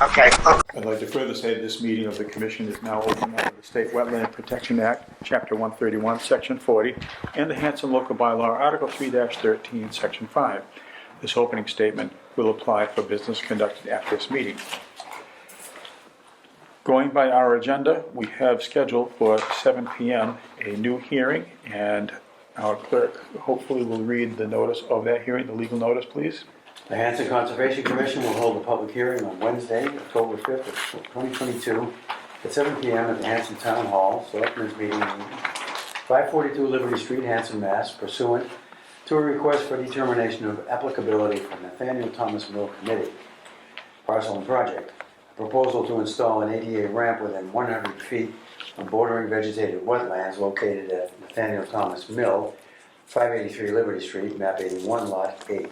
Okay. I'd like to further say that this meeting of the Commission is now open under the State Wetland Protection Act, Chapter 131, Section 40, and the Hanson Local Bylaw, Article 3-13, Section 5. This opening statement will apply for business conducted at this meeting. Going by our agenda, we have scheduled for 7 p.m. a new hearing, and our clerk hopefully will read the notice of that hearing, the legal notice, please. The Hanson Conservation Commission will hold a public hearing on Wednesday, October 5th of 2022 at 7 p.m. at the Hanson Town Hall, Selectmen's Meeting Room, 542 Liberty Street, Hanson, Mass, pursuant to a request for determination of applicability from Nathaniel Thomas Mill Committee. Parcel and project. A proposal to install an ADA ramp within 100 feet of bordering vegetated wetlands located at Nathaniel Thomas Mill, 583 Liberty Street, map 81, lot 8.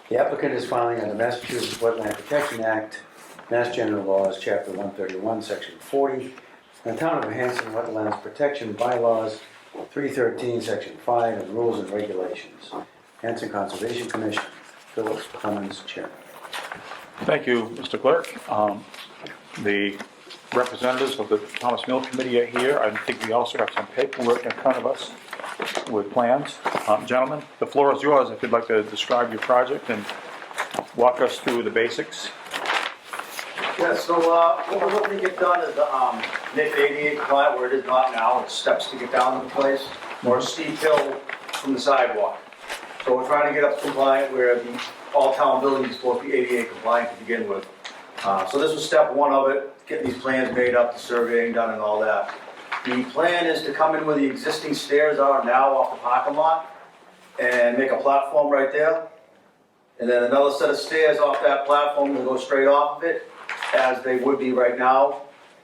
The applicant is filing under Massachusetts Wetland Protection Act, Mass General Laws, Chapter 131, Section 40, and the Town of Hanson Wetlands Protection Bylaws, 313, Section 5, and Rules and Regulations. Hanson Conservation Commission, Philip Clemens, Chairman. Thank you, Mr. Clerk. The representatives of the Thomas Mill Committee are here. I think we also have some paperwork in front of us with plans. Gentlemen, the floor is yours if you'd like to describe your project and walk us through the basics. Yeah, so what we're looking to get done is make the ADA compliant where it is not now. It's steps to get down to the place, or a steep hill from the sidewalk. So we're trying to get up compliant where all town buildings are supposed to be ADA compliant to begin with. So this was step one of it, getting these plans made up, the surveying done and all that. The plan is to come in where the existing stairs are now off the parking lot and make a platform right there. And then another set of stairs off that platform will go straight off of it, as they would be right now,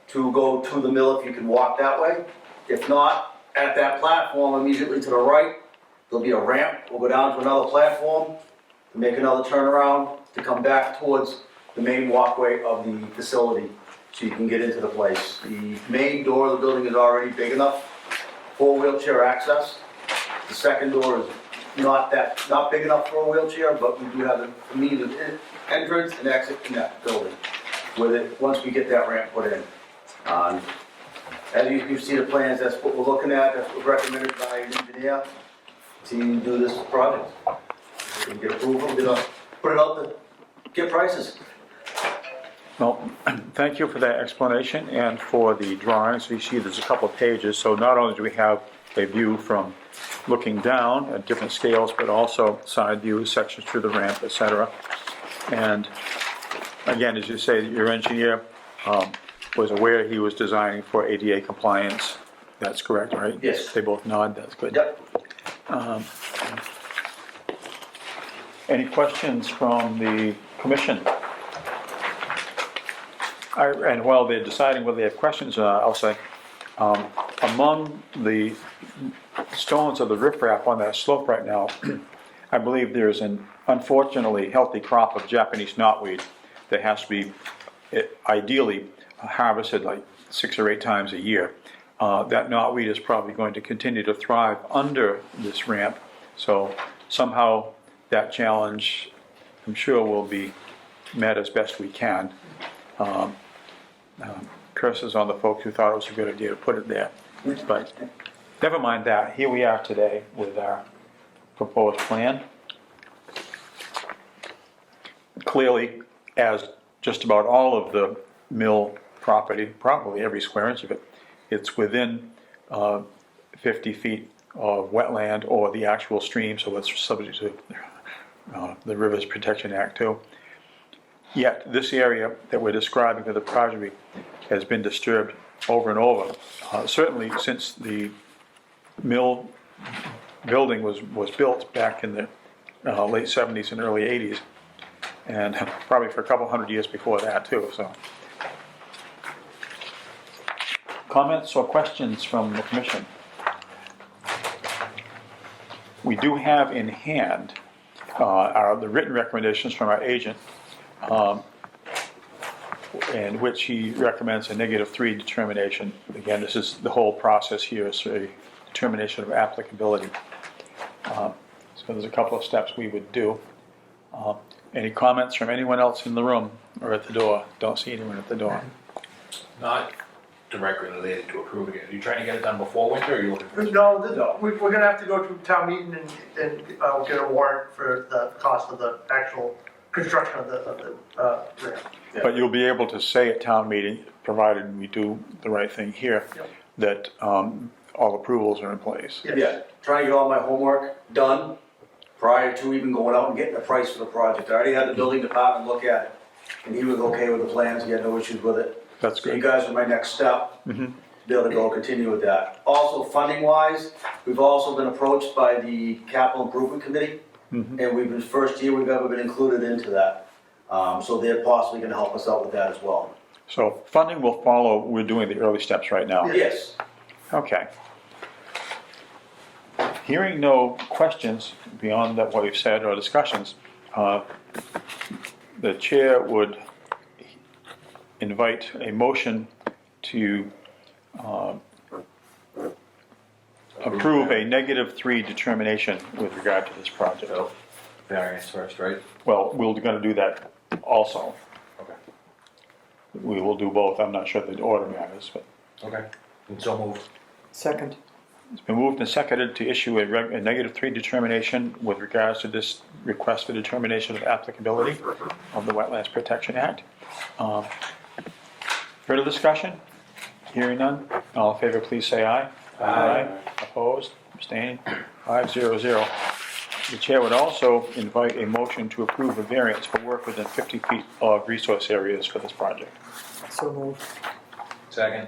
to go to the mill if you can walk that way. If not, at that platform immediately to the right, there'll be a ramp. We'll go down to another platform to make another turnaround to come back towards the main walkway of the facility so you can get into the place. The main door of the building is already big enough for wheelchair access. The second door is not big enough for a wheelchair, but we do have an immediate entrance and exit in that building with it once we get that ramp put in. As you see the plans, that's what we're looking at. That's what's recommended by an engineer to do this project. We can get approval, put it out to get prices. Well, thank you for that explanation and for the drawings. You see there's a couple of pages, so not only do we have a view from looking down at different scales, but also side views, sections through the ramp, etc. And again, as you say, your engineer was aware he was designing for ADA compliance. That's correct, right? Yes. They both nod, that's good. Yep. Any questions from the commission? And while they're deciding whether they have questions, I'll say, among the stones of the riprap on that slope right now, I believe there's an unfortunately healthy crop of Japanese knotweed that has to be ideally harvested like 6 or 8 times a year. That knotweed is probably going to continue to thrive under this ramp, so somehow that challenge, I'm sure, will be met as best we can. Curses on the folks who thought it was a good idea to put it there. But never mind that. Here we are today with our proposed plan. Clearly, as just about all of the mill property, probably every square inch of it, it's within 50 feet of wetland or the actual stream, so it's subject to the Rivers Protection Act too. Yet this area that we're describing for the project has been disturbed over and over. Certainly since the mill building was built back in the late 70s and early 80s, and probably for a couple hundred years before that too. So, comments or questions from the commission? We do have in hand the written recommendations from our agent, in which he recommends a -3 determination. Again, this is the whole process here is a determination of applicability. So there's a couple of steps we would do. Any comments from anyone else in the room or at the door? Don't see anyone at the door. Not directly related to approving it. Are you trying to get it done before winter, or are you looking for? No, we're gonna have to go to town meeting and get a warrant for the cost of the actual construction of the ramp. But you'll be able to say at town meeting, provided we do the right thing here, Yep. that all approvals are in place. Yes. Yeah, trying to get all my homework done prior to even going out and getting a price for the project. I already had the building department look at it, and he was okay with the plans, he had no issues with it. That's So you good. guys are my next step, to be able to go continue with that. Also, funding wise, we've also been approached by the capital improvement committee, and we've been, first year we've ever been included into that. So they're possibly gonna help us out with that as well. So funding will follow, we're doing the early steps right now. Yes, Okay. Hearing no questions beyond that what we've said or discussions, the chair would invite a motion to approve a -3 determination with regard to this project. So, variance first, right? Well, we're gonna do that also. Okay. We will do both. I'm not sure the order matters, but Okay. And so moved. Second. it's been moved and seconded to issue a -3 determination with regards to this request for determination of applicability of the Wetlands Protection Act. Further discussion? Hearing none. All in favor, please say aye. Aye. Opposed? Abstaining? 500. The chair would also invite a motion to approve a variance for work within 50 feet of resource areas for this project. So moved. Second.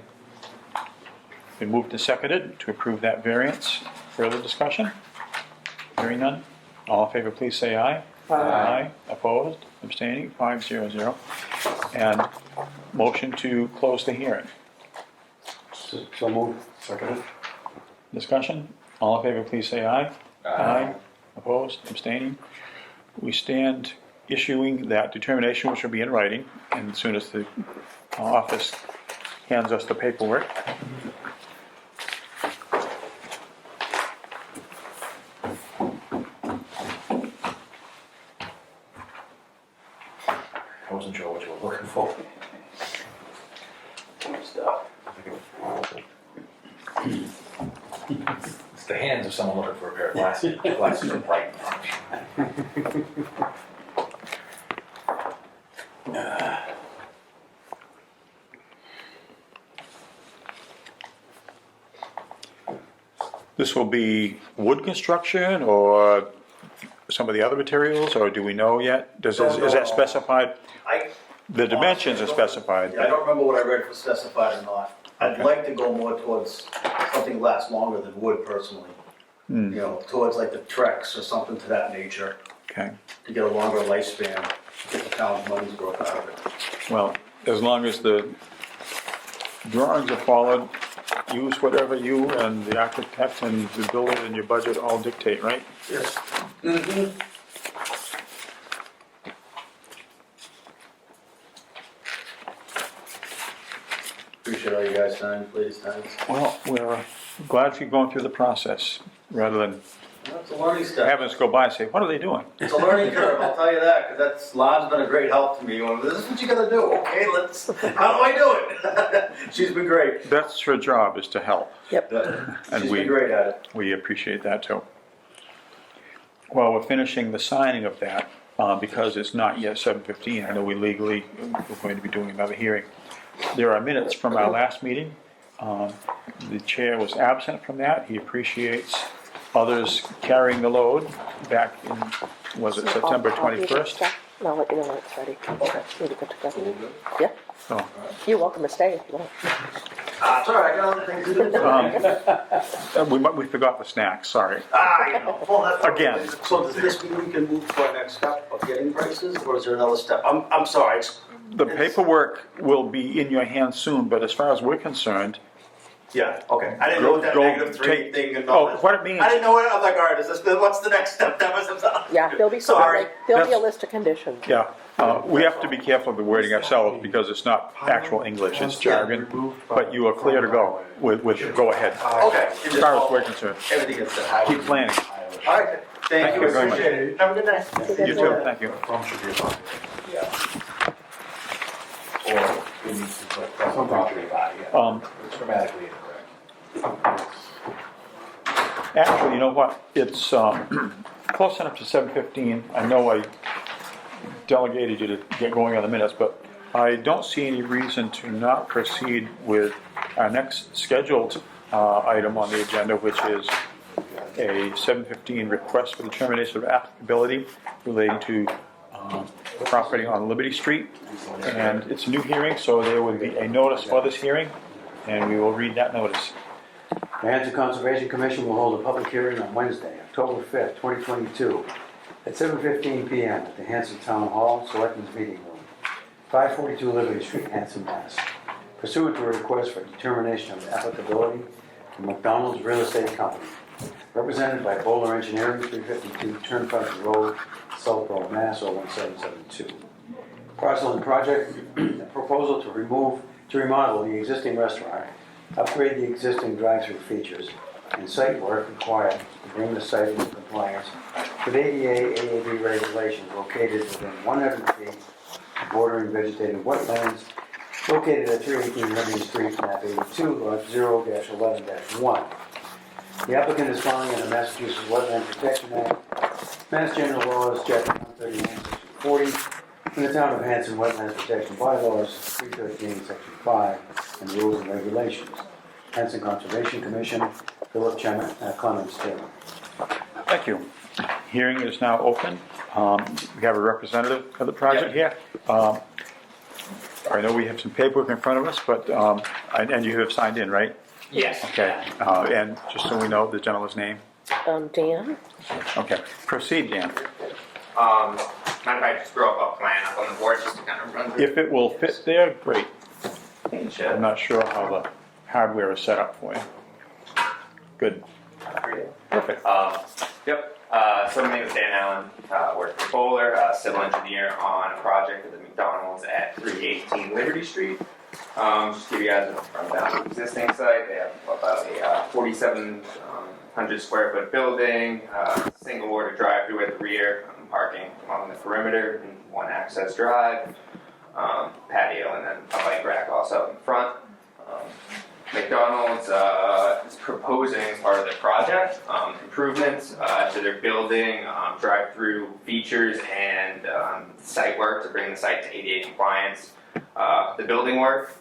Been moved and seconded to approve that variance. Further discussion? Hearing none. All in favor, please say aye. Aye. Opposed? Abstaining? 500. And motion to close the hearing. So moved. Second. Discussion? All in favor, please say aye. Opposed? Abstaining? We stand issuing that determination, which will be in writing, and as soon as the office hands us the paperwork. I wasn't sure what you were looking for. It's the hands of someone looking for a pair of glasses. Glasses are bright. This will be wood construction or some of the other materials, or do we know yet? Is that specified? The dimensions are specified. I don't remember what I read for specified or not. I'd Okay. like to go more towards something that lasts longer than wood personally. You know, towards like the Trex or something to that nature, Okay, to get a longer lifespan, get the town's money's worth out of it. well, as long as the drawings are followed, use whatever you and the architect and the builder and your budget all dictate, right? Yes. Appreciate all you guys' time, ladies' time. Well, we're glad you're going through the process, rather than It's a learning step. having us go by and say, what are they doing? It's a learning curve, I'll tell you that, because that's, Lon's been a great help to me. Going, this is what you gotta do, okay, how do I do it? She's been great. That's her job, is to help. Yep. And She's we- been great at it. We appreciate that too. Well, we're finishing the signing of that, because it's not yet 7:15. I know we legally, we're going to be doing another hearing. There are minutes from our last meeting. The chair was absent from that. He appreciates others carrying the load back in, was it September 21st? And I'll let you know when it's ready. Maybe good to go. Yeah, Oh, you're welcome to stay if you want. It's all right, I got other things to do. we forgot the snacks, sorry. You know, well, that's. Again. So does this mean we can move to our next step of getting prices, or is there another step? I'm sorry, The paperwork will be in your hands soon, but as far as we're concerned, yeah, okay. I didn't know what that Go -3 take- thing and oh, all that. what it means- I didn't know what, I was like, all right, is this, what's the next step? That was. Yeah, there'll be some, Sorry. like, there'll be a That's- list of conditions. yeah, we have to be careful of the wording ourselves because it's not actual English, it's jargon. But you are clear to go with go ahead. Okay. As far as we're concerned. Everything is done. Keep planning. All right, Thank you, I very much. appreciate it. Have a good night. You too, thank you. From should be a problem. Or it needs to put some property value. It's grammatically incorrect. Actually, you know what, it's close enough to 7:15. I know I delegated you to get going on the minutes, but I don't see any reason to not proceed with our next scheduled item on the agenda, which is a 7:15 request for determination of applicability relating to property on Liberty Street. And it's a new hearing, so there will be a notice for this hearing, and we will read that notice. The Hanson Conservation Commission will hold a public hearing on Wednesday, October 5th, 2022, at 7:15 p.m. at the Hanson Town Hall, Selectmen's Meeting Room, 542 Liberty Street, Hanson, Mass. Pursuant to a request for determination of applicability from McDonald's Real Estate Company, represented by Bowler Engineering, 352 Turnpike Road, Southborough, Mass. 01772. Parcel and project, a proposal to remodel the existing restaurant, upgrade the existing drive-through features, and site work required to bring the site into compliance with ADA, AAB regulations located within 100 feet of bordering vegetated wetlands located at 318 Liberty Street, map 82, lot 0-11-1. The applicant is following the Massachusetts Wetland Protection Act, Mass General Laws, Chapter 139, Section 40, and the Town of Hanson Wetlands Protection Bylaws, 313, Section 5, and Rules and Regulations. Hanson Conservation Commission, Philip Clements Taylor. Thank you. Hearing is now open. We have a representative of the project here. I know we have some paperwork in front of us, but, and you have signed in, right? Yes. Okay, and just so we know the gentleman's name. Dan? Okay, proceed, Dan. Mind if I just throw up a plan up on the board just to kind of run through? If it will fit there, great. It I'm should. not sure how the hardware is set up for you. Good, perfect. Yep. So my name is Dan Allen, work for Bowler, civil engineer on a project at the McDonald's at 318 Liberty Street. Just to give you guys a rundown of the existing site. They have about a 4,700 square foot building, single order drive-through at the rear, parking along the perimeter, and one access drive, patio, and then a bike rack also in front. McDonald's is proposing as part of their project improvements to their building, drive-through features, and site work to bring the site to ADA compliance. The building work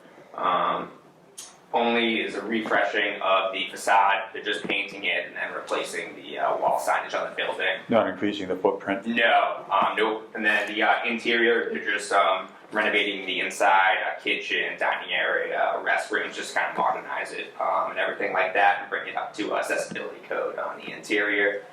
only is a refreshing of the facade. They're just painting it and then replacing the wall signage on the building. Not increasing the footprint. No, nope. And then the interior, they're just renovating the inside, kitchen, dining area, restrooms, just kind of modernize it and everything like that, and bring it up to accessibility code on the interior.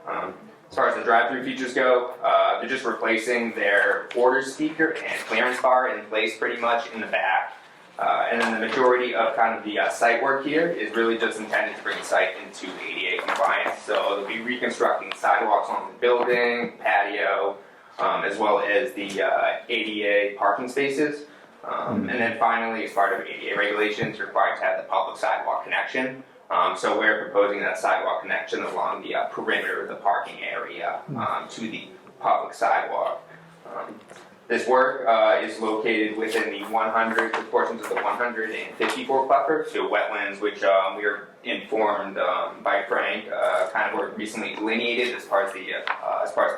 As far as the drive-through features go, they're just replacing their order speaker and clearance bar in place pretty much in the back. And then the majority of kind of the site work here is really just intended to bring the site into ADA compliance. So they'll be reconstructing sidewalks on the building, patio, as well as the ADA parking spaces. And then finally, as part of ADA regulations, required to have the public sidewalk connection. So we're proposing that sidewalk connection along the perimeter of the parking area to the public sidewalk. This work is located within the portions of the 154 buffer, so wetlands, which we are informed by Frank, kind of were recently delineated as part of the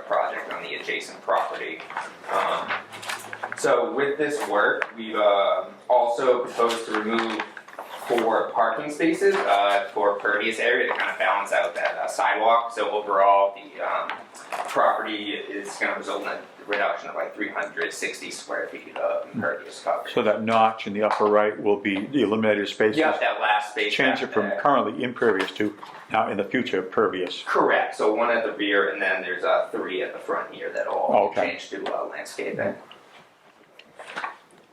project on the adjacent property. So with this work, we've also proposed to remove 4 parking spaces for pervious area to kind of balance out that sidewalk. So overall, the property is going to result in a reduction of like 360 square feet of impervious coverage. So that notch in the upper right will be the eliminated spaces? Yeah, that last space. Change back it from there. currently impervious to now in the future pervious. Correct. So 1 at the rear, and then there's 3 at the front here that all Okay. change to landscaping.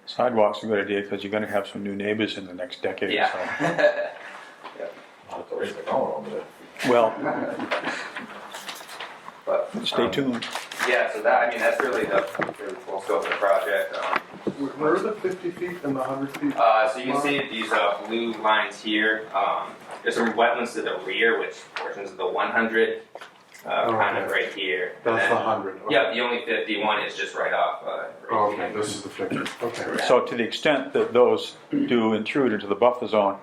Sidewalks are a good idea because you're going to have some new neighbors in the next decade or so. Yeah. Not the rate they're going over there. Well, But stay tuned. yeah, so that's really the full scope of the project. Where are the 50 feet and the 100 feet? So you can see these blue lines here. There's some wetlands to the rear, which portions of the 100 kind of right here. And That's then- the 100. Okay. Yep, the only 51 is just right off. Oh, okay, this is the 50. Okay. So to the extent that those do intrude into the buffer zone,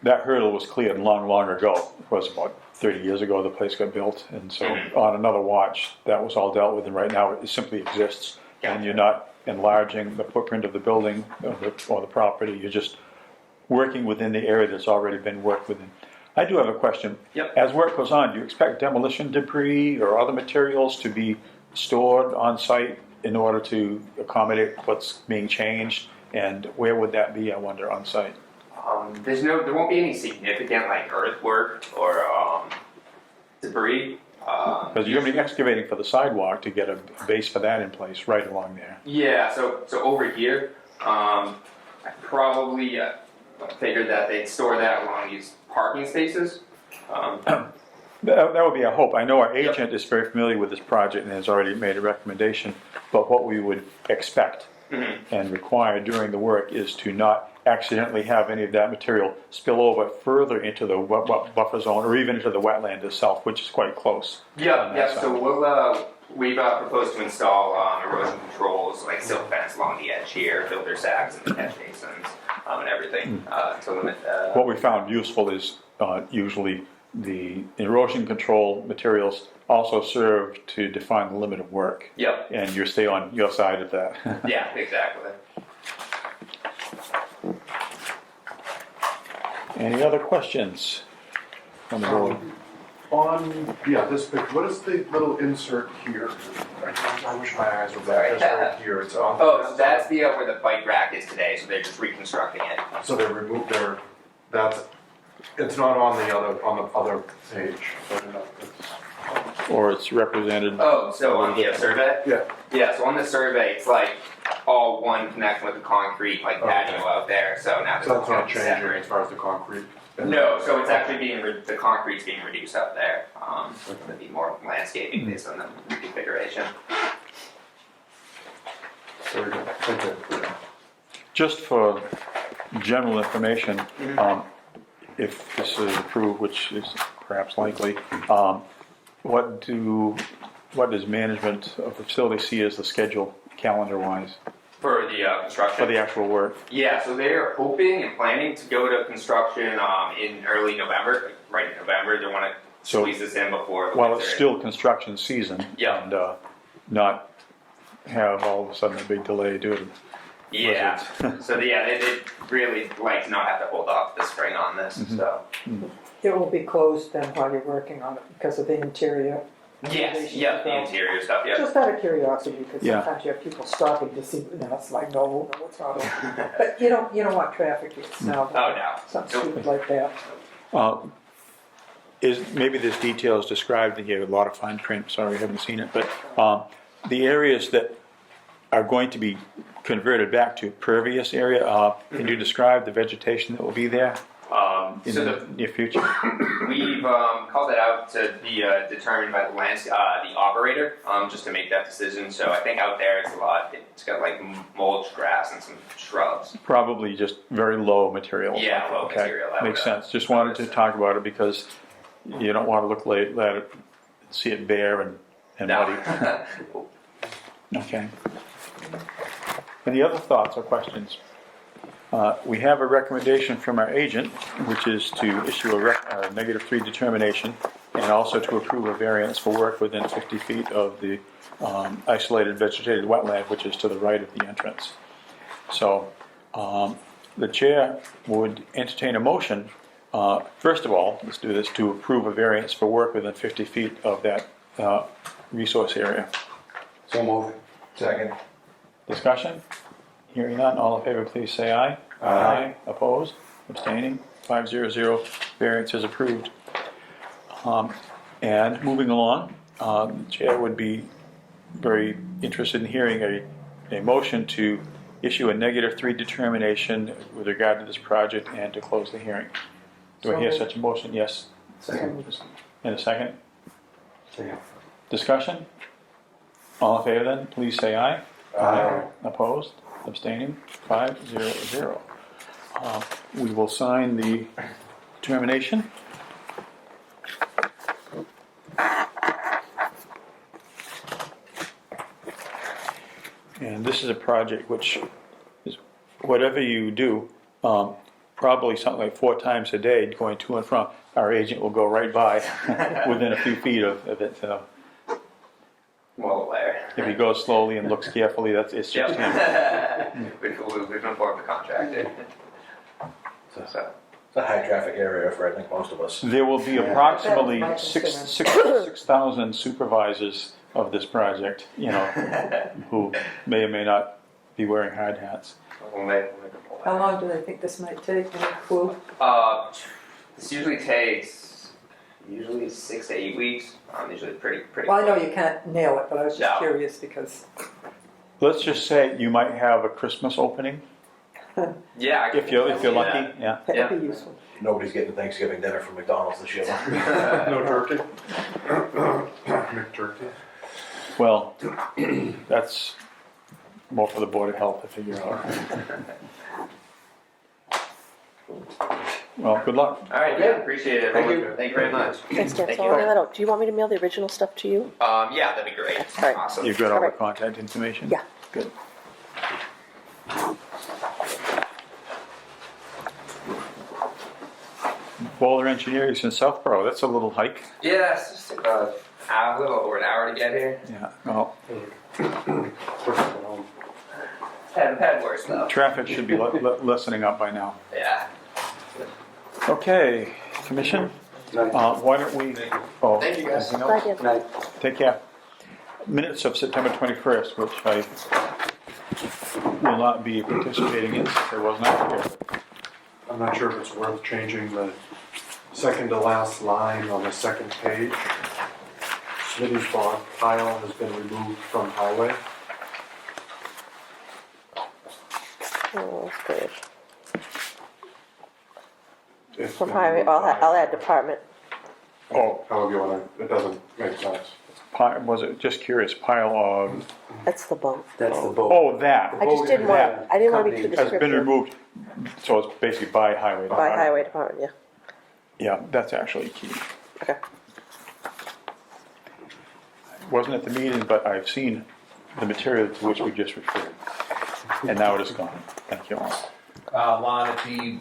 that hurdle was cleared long, long ago. It was about 30 years ago the place got built, and so on another watch, that was all dealt with, and right now it simply exists. And you're not enlarging the footprint of the building or the property, you're just working within the area that's already been worked within. I do have a question. Yep. As work goes on, do you expect demolition debris or other materials to be stored on site in order to accommodate what's being changed? And where would that be, I wonder, on site? There won't be any significant like earthwork or debris. Because you're going to be excavating for the sidewalk to get a base for that in place right along there. Yeah, so over here, I probably figured that they'd store that along these parking spaces. That would be our hope. I know our agent is very familiar with this project and has already made a recommendation, but what we would expect and require during the work is to not accidentally have any of that material spill over further into the buffer zone or even into the wetland itself, which is quite close. Yeah. So we've proposed to install erosion controls, like silt fence along the edge here, filter sacks and the catch basins, and everything to limit. What we found useful is usually the erosion control materials also serve to define the limit of work. Yep. And you stay on your side of that. Yeah, exactly. Any other questions on the board? This picture, what is the little insert here? I wish my eyes were better. It's right here. It's on. Oh, so that's the where the bike rack is today. So they're just reconstructing it. So they removed it's not on the other page. So, Or it's represented? Oh, so on the survey? Yeah. Yeah, so on the survey, it's like all one connection with the concrete, like patio out there, so now So that's not it's changing separate. as far as the concrete? No, so it's actually the concrete's being reduced up there. There'll be more landscaping based on the configuration. Very good. Thank you. Just for general information, if this is approved, which is perhaps likely, what does management of the facility see as the schedule calendar-wise For the construction? for the actual work? Yeah, so they're hoping and planning to go to construction in early November, like right in November. They want to So, squeeze this in before the while winter. it's still construction season, Yeah. and not have all of a sudden a big delay due to Yeah, blizzards. so they'd really like to not have to hold off the spring on this, so. It will be closed then while you're working on it because of the interior. Yes, yeah, the interior stuff, yeah. Just out of curiosity, because Yeah. sometimes you have people stopping to see, it's like, no, it's not open. But you don't want traffic to smell. Oh, no. Something stupid like that. Maybe this detail is described in here, a lot of fine print, sorry, I haven't seen it, but the areas that are going to be converted back to pervious area, can you describe the vegetation that will be there in So the near future? we've called it out to be determined by the operator, just to make that decision. So I think out there it's got like mulch, grass, and some shrubs. Probably just very low material. Yeah, low Okay, material, that makes would, sense, just wanted to talk about it because you don't want to look late, see it bare and muddy. No. Okay. Any other thoughts or questions? We have a recommendation from our agent, which is to issue a -3 determination and also to approve a variance for work within 50 feet of the isolated vegetated wetland, which is to the right of the entrance. So the chair would entertain a motion, first of all, let's do this, to approve a variance for work within 50 feet of that resource area. So move. Second. Discussion? Hearing none, all in favor, please say aye. Aye. Opposed? Abstaining? 500, variance is approved. And moving along, the chair would be very interested in hearing a motion to issue a -3 determination with regard to this project and to close the hearing. Do I hear such a motion? Yes. Second. In a second? Second. Discussion? All in favor then, please say aye. Aye. Opposed? Abstaining? 500. We will sign the determination. And this is a project which is, whatever you do, probably something like 4 times a day going to and from, our agent will go right by within a few feet of it. So Well aware. if he goes slowly and looks carefully, it's just him. We've informed the contractor. So. It's a high traffic area for, I think, most of us. There will be Yeah. approximately That's my 6,000 supervisors of this project, who may or may not be wearing hard hats. How long do they think this might take? Any clue? This usually takes 6 to 8 weeks. Usually pretty. Well, I know you can't nail it, but I was just No. curious because Let's just say you might have a Christmas opening, Yeah. if you're lucky, yeah. that would be useful. Nobody's getting Thanksgiving dinner from McDonald's this year. No turkey? McTurkey? Well, that's more for the Board of Health to figure out. Well, good luck. All right. Yeah. Appreciate it. Thank you. Thank you very much. Thanks, Jeff. Thank So you. I'll mail that out. Do you want me to mail the original stuff to you? Yeah, that'd be great. All right. Awesome. You've got all the Alright. contact information? Yeah. Good. Boulder Engineering in Southborough, that's a little hike. Yeah, it's just about a little over an hour to get here. Yeah, well, Had worse though. traffic should be lessening up by now. Yeah. Okay, Commission, Night. why don't we, oh, Thank you, guys. anything Bye, else? Dan. Good night. Take care. Minutes of September 21st, which I will not be participating in, since I was not here. I'm not sure if it's worth changing the second to last line on the second page. Smitty's bog pile has been removed from highway. Oh, that's good. It's From been highway, removed I'll, from I'll add highway. department. Oh, However you wanna, it doesn't make sense. was it, just curious, pile of, That's the boat. That's the boat. oh, that. I just didn't want, I didn't want to be too Company Has been descriptive. removed, so it's basically by highway. By highway department, yeah. Yeah, that's actually key. Okay. Wasn't at the meeting, but I've seen the material to which we just referred. And now it is gone. Thank you all. Lon, at the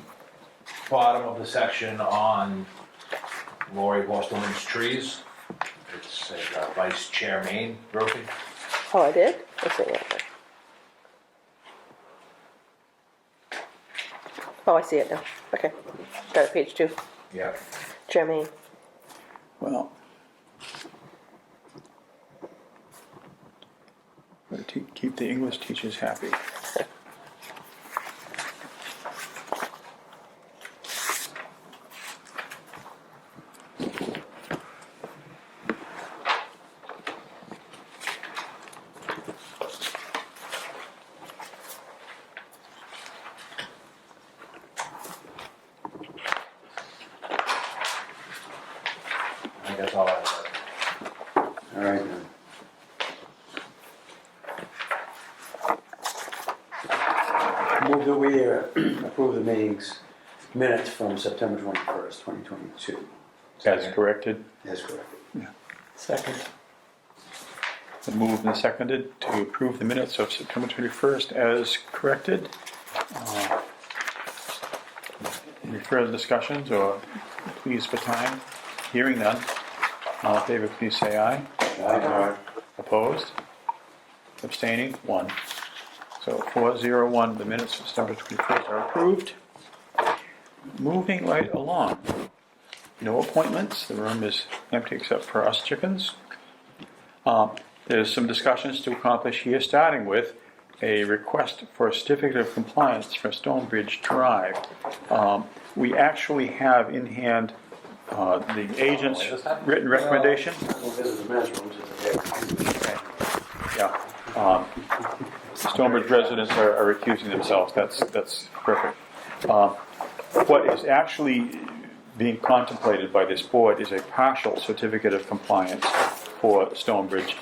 bottom of the section on Lori Bostelman's trees, it says Vice Chair Main roofing. Oh, I did? Let's see. Yeah. Oh, I see it now. Okay. Got it, page 2. Yeah. Jermaine. Well. Gotta keep the English teachers happy. I think that's all I have. All right, then. Move that we approve the meetings minutes from September 21st, 2022. As corrected. That's correct. Second. The moved and seconded to approve the minutes of September 21st as corrected. Any further discussions or pleas for time? Hearing none. All in favor, please say aye. Aye. Opposed? Abstaining? 1. So 401, the minutes of September 21st are approved. Moving right along. No appointments. The room is empty except for us chickens. There's some discussions to accomplish here, starting with a request for a certificate of compliance for Stonebridge Drive. We actually have in hand the agent's written recommendation. We'll visit the men's rooms if they Yeah. Stonebridge residents are recusing themselves. That's perfect. What is actually being contemplated by this board is a partial certificate of compliance for Stonebridge.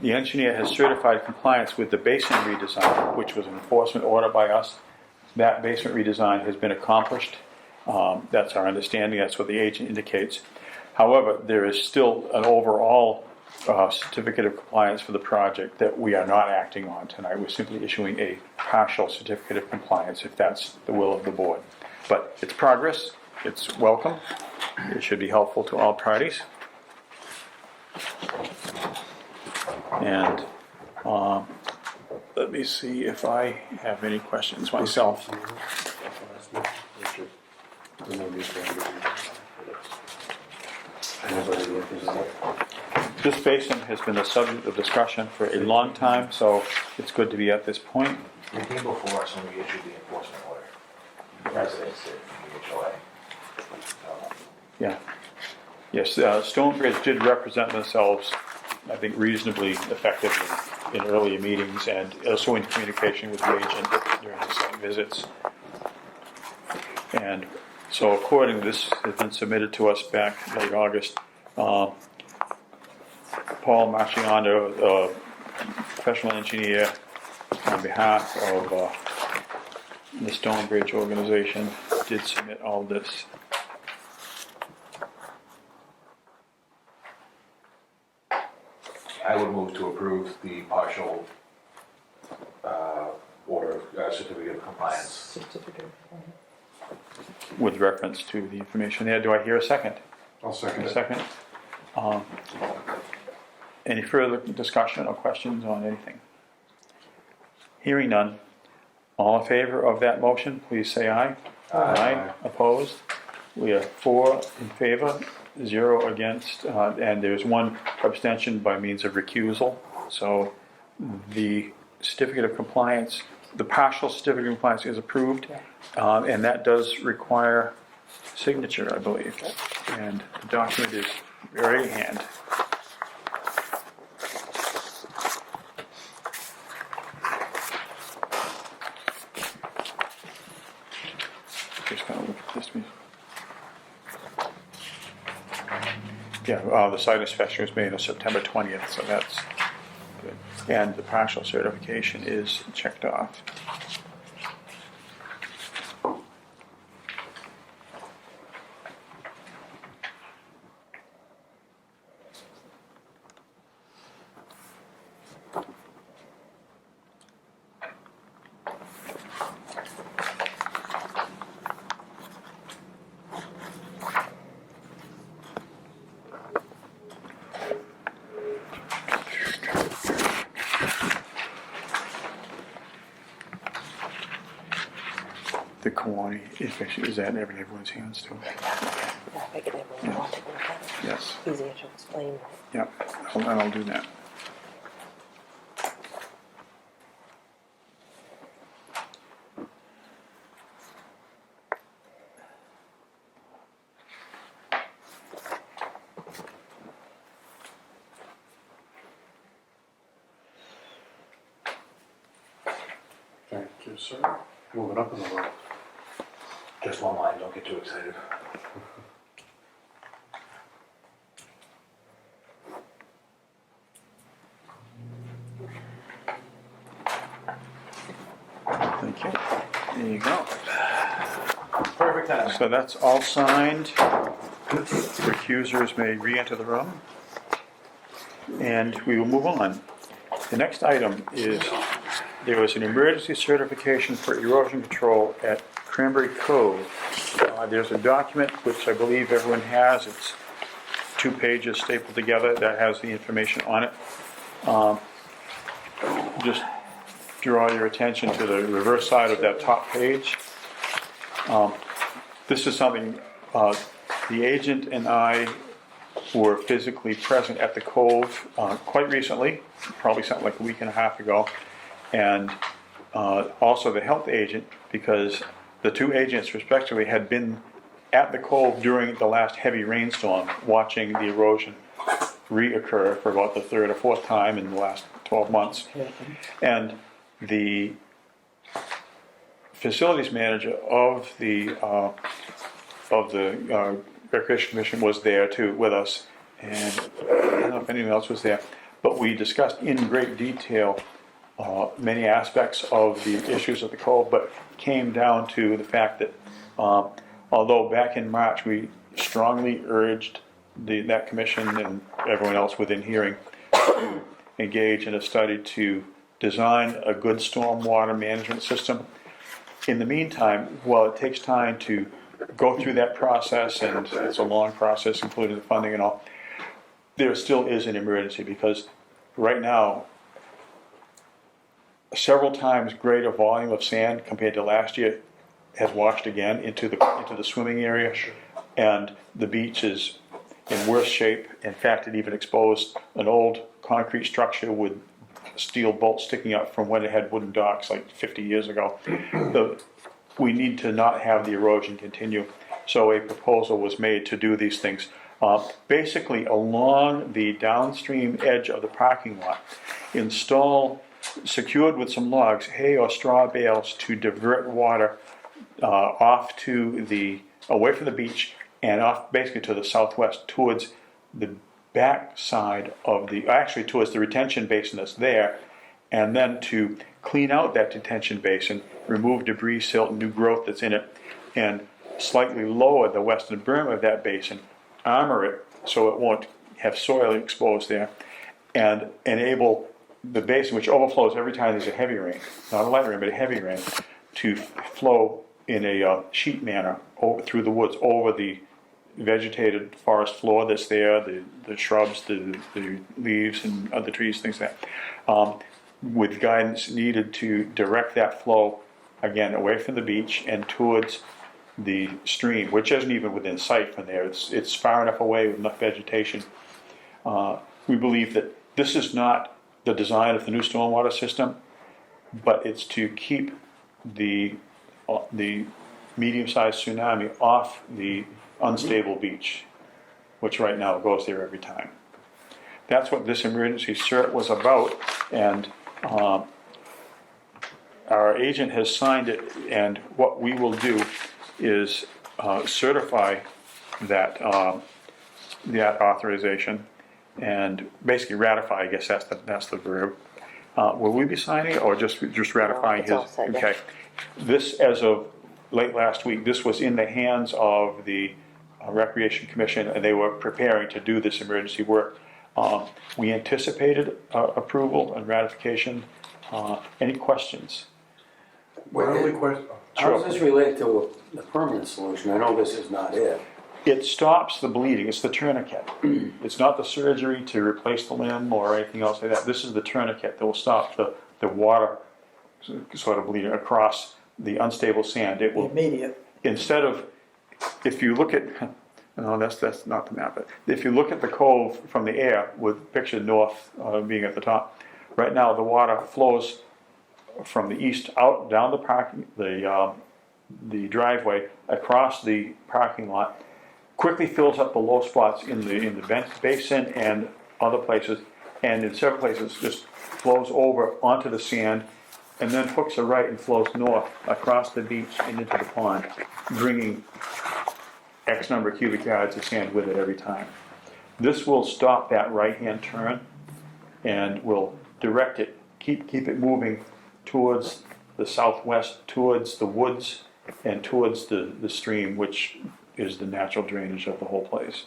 The engineer has certified compliance with the basement redesign, which was an enforcement order by us. That basement redesign has been accomplished. That's our understanding. That's what the agent indicates. However, there is still an overall certificate of compliance for the project that we are not acting on tonight. We're simply issuing a partial certificate of compliance if that's the will of the board. But it's progress, it's welcome, it should be helpful to all parties. And let me see if I have any questions myself. This basin has been the subject of discussion for a long time, so it's good to be at this point. They came before us when we issued the enforcement order. Residents did, the HOA. Yeah. Yes, Stonebridge did represent themselves, I think, reasonably effectively in earlier meetings and also in communication with the agent during the site visits. And so accordingly, this has been submitted to us back late August. Paul Marciano, professional engineer, on behalf of the Stonebridge organization, did submit all this. I would move to approve the partial order, certificate of compliance. Certificate. With reference to the information there. Do I hear a second? I'll second A it. second. Any further discussion or questions on anything? Hearing none. All in favor of that motion, please say aye. Aye. Opposed? We are 4 in favor, 0 against, and there's 1 abstention by means of recusal. So the certificate of compliance, the partial certificate of compliance is approved, and that does require signature, I believe. And the document is very in hand. Just kind of look at this. Yeah, the site inspection was made on September 20th, so that's good. And the partial certification is checked off. The Kiwanee issue, is that in everyone's hands too? Yeah, I figured everyone will take a look at it. Yes. Easier to explain. Yep, I'll do that. Thank you, sir. Moving up in the world. Just one line, don't get too excited. Thank you. There you go. Perfect time. So that's all signed. Recusers may re-enter the room. And we will move on. The next item is, there was an emergency certification for erosion control at Cranberry Cove. There's a document which I believe everyone has. It's 2 pages stapled together that has the information on it. Just draw your attention to the reverse side of that top page. This is something, the agent and I were physically present at the Cove quite recently, probably something like a week and a half ago, and also the health agent, because the 2 agents respectively had been at the Cove during the last heavy rainstorm, watching the erosion reoccur for about the 3rd or 4th time in the last 12 months. And the facilities manager of the Recreation Commission was there too with us, and I don't know if anyone else was there, but we discussed in great detail many aspects of the issues of the Cove, but came down to the fact that although back in March we strongly urged that commission and everyone else within hearing to engage in a study to design a good stormwater management system. In the meantime, while it takes time to go through that process, and it's a long process, including the funding and all, there still is an emergency, because right now, several times greater volume of sand compared to last year has washed again into the swimming area, and the beach is in worse shape. In fact, it even exposed an old concrete structure with steel bolts sticking up from when it had wooden docks like 50 years ago. We need to not have the erosion continue, so a proposal was made to do these things. Basically, along the downstream edge of the parking lot, install, secured with some logs, hay or straw bales to divert water off to away from the beach and off basically to the southwest towards the back side of actually towards the retention basin that's there, and then to clean out that detention basin, remove debris, silt, and new growth that's in it, and slightly lower the western berm of that basin, armor it so it won't have soil exposed there, and enable the basin, which overflows every time there's a heavy rain, not a light rain, but a heavy rain, to flow in a sheet manner through the woods, over the vegetated forest floor that's there, the shrubs, the leaves and other trees, things like that, with guidance needed to direct that flow, again, away from the beach and towards the stream, which isn't even within sight from there. It's far enough away with enough vegetation. We believe that this is not the design of the new stormwater system, but it's to keep the medium-sized tsunami off the unstable beach, which right now goes there every time. That's what this emergency cert was about, and our agent has signed it, and what we will do is certify that authorization, and basically ratify, I guess that's the verb. Will we be signing it, or just ratifying it's all set, yeah. Okay. This, as of late last week, this was in the hands of the Recreation Commission, and they were preparing to do this emergency work. We anticipated approval and ratification. Any questions? My only question, How does this relate to the permanent solution? I know this is not it. It stops the bleeding. It's the tourniquet. It's not the surgery to replace the limb or anything else like that. This is the tourniquet that will stop the water sort of bleeding across the unstable sand. It will, Immediate. instead of, if you look at, no, that's not the map, but if you look at the cove from the air with picture north being at the top, right now the water flows from the east out down the driveway across the parking lot, quickly fills up the low spots in the vent basin and other places, and in several places just flows over onto the sand, and then hooks a right and flows north across the beach and into the pond, bringing X number of cubic yards of sand with it every time. This will stop that right-hand turn and will direct it, keep it moving towards the southwest, towards the woods and towards the stream, which is the natural drainage of the whole place.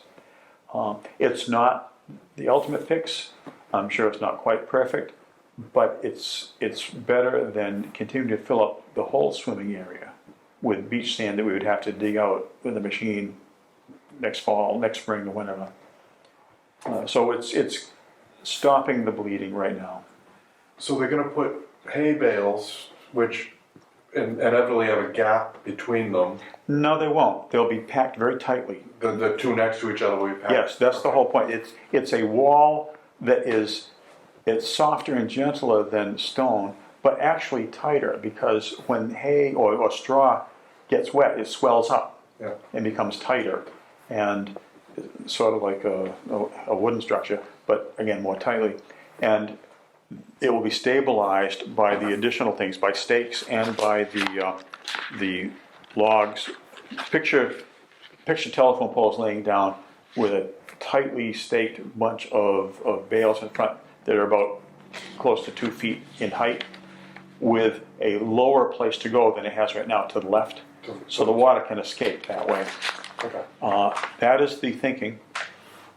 It's not the ultimate fix. I'm sure it's not quite perfect, but it's better than continuing to fill up the whole swimming area with beach sand that we would have to dig out with a machine next fall, next spring, or whenever. So it's stopping the bleeding right now. so they're gonna put hay bales, which inevitably have a gap between them. No, they won't. They'll be packed very tightly. The two next to each other will be packed. Yes, that's the whole point. It's a wall that it's softer and gentler than stone, but actually tighter, because when hay or straw gets wet, it swells up Yeah. and becomes tighter, and sort of like a wooden structure, but again, more tightly. And it will be stabilized by the additional things, by stakes and by the logs. Picture telephone poles laying down with a tightly staked bunch of bales in front that are about close to 2 feet in height, with a lower place to go than it has right now, to the left, so the water can escape that way. Okay. That is the thinking,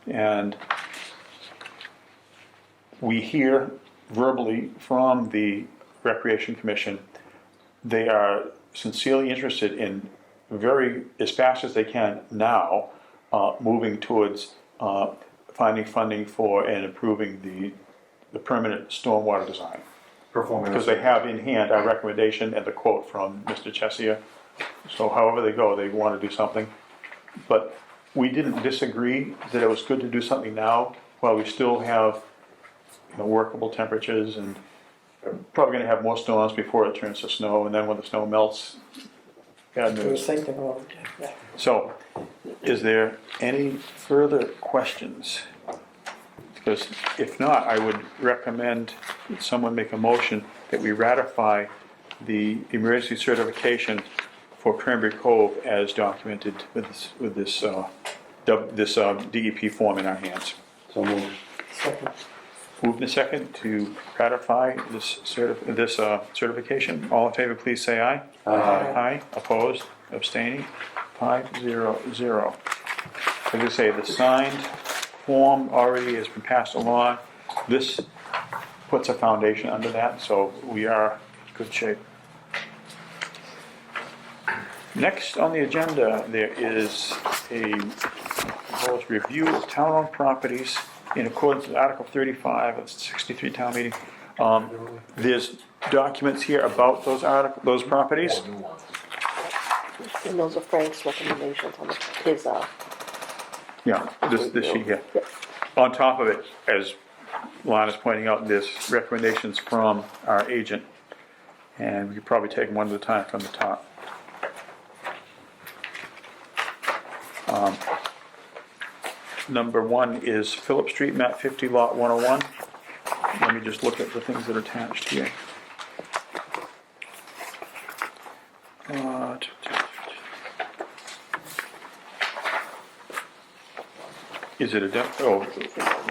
and we hear verbally from the Recreation Commission, they are sincerely interested in as fast as they can now, moving towards finding funding for and improving the permanent stormwater design. Performing. Because they have in hand our recommendation and the quote from Mr. Chesia. So however they go, they want to do something. But we didn't disagree that it was good to do something now while we still have workable temperatures, and probably going to have more storms before it turns to snow, and then when the snow melts, bad We were news. thinking about it, yeah. So, is there any further questions? Because if not, I would recommend that someone make a motion that we ratify the emergency certification for Cranberry Cove as documented with this DEP form in our hands. So moved. Second. Moved in second to ratify this certification. All in favor, please say aye. Aye. Aye. Opposed? Abstaining? 5-0-0. As I say, the signed form already has been passed along. This puts a foundation under that, so we are in good shape. Next on the agenda, there is a proposed review of town-owned properties in accordance with Article 35 of the 63 town meeting. There's documents here about those properties. New ones. And those are Frank's recommendations on his, Yeah, this sheet here. Yep. On top of it, as Lon is pointing out, there's recommendations from our agent. And we could probably take them one at a time from the top. Number one is Phillip Street, map 50, lot 101. Let me just look at the things that are attached here. Is it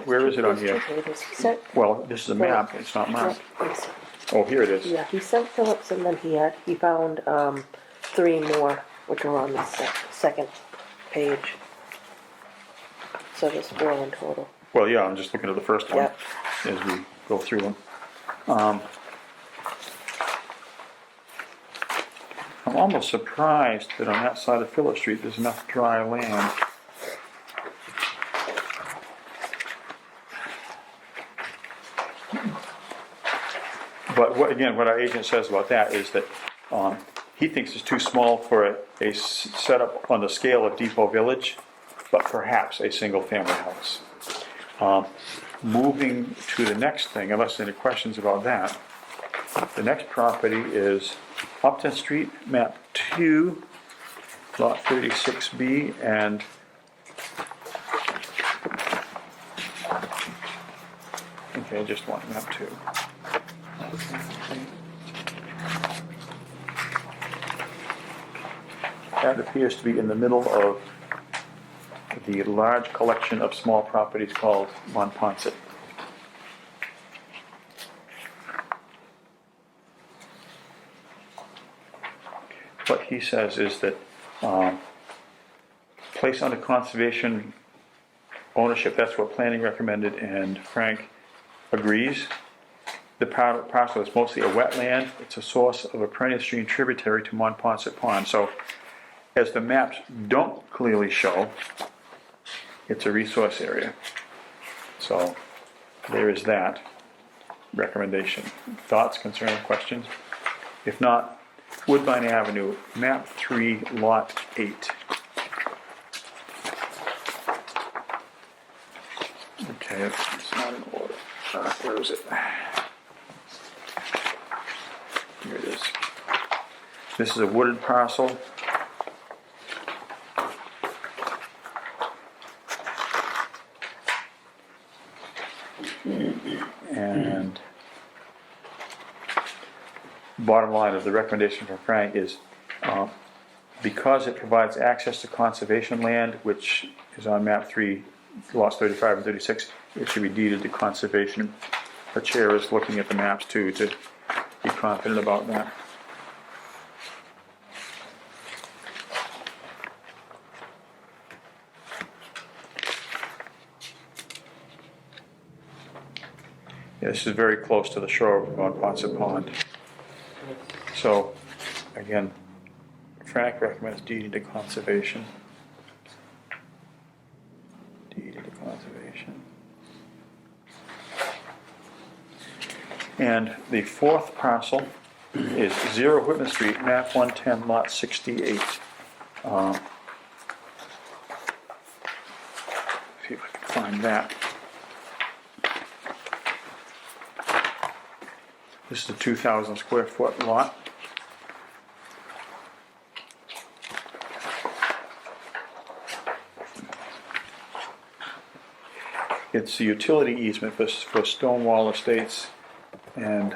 where is it on here? He sent, Well, this is a map, it's not marked. yes. Oh, here it is. Yeah, he sent Phillips and then he found, 3 more, which are on the second page. So there's 4 in total. Well, yeah, I'm just looking at the first one Yep. as we go through them. I'm almost surprised that on that side of Phillip Street, there's enough dry land. But what our agent says about that is that he thinks it's too small for a setup on the scale of Depot Village, but perhaps a single-family house. Moving to the next thing, unless there are any questions about that, the next property is Upton Street, map 2, lot 36B, and okay, just one, map 2. That appears to be in the middle of the large collection of small properties called Monpont. What he says is that place under conservation ownership, that's what planning recommended, and Frank agrees. The parcel is mostly a wetland. It's a source of a perennial stream tributary to Monpont Pond. So, as the maps don't clearly show, it's a resource area. So, there is that recommendation. Thoughts, concerns, questions? If not, Woodbine Avenue, map 3, lot 8. Okay, it's not in order. Where is it? Here it is. This is a wooded parcel. And bottom line of the recommendation from Frank is because it provides access to conservation land, which is on map 3, lots 35 and 36, it should be deeded to conservation. The chair is looking at the maps too to be confident about that. This is very close to the shore of Ponset Pond. So, again, Frank recommends deeding to conservation. Deeding to conservation. And the fourth parcel is 0 Whitman Street, map 110, lot 68. See if I can find that. This is a 2,000 square foot lot. It's a utility easement for Stonewall Estates and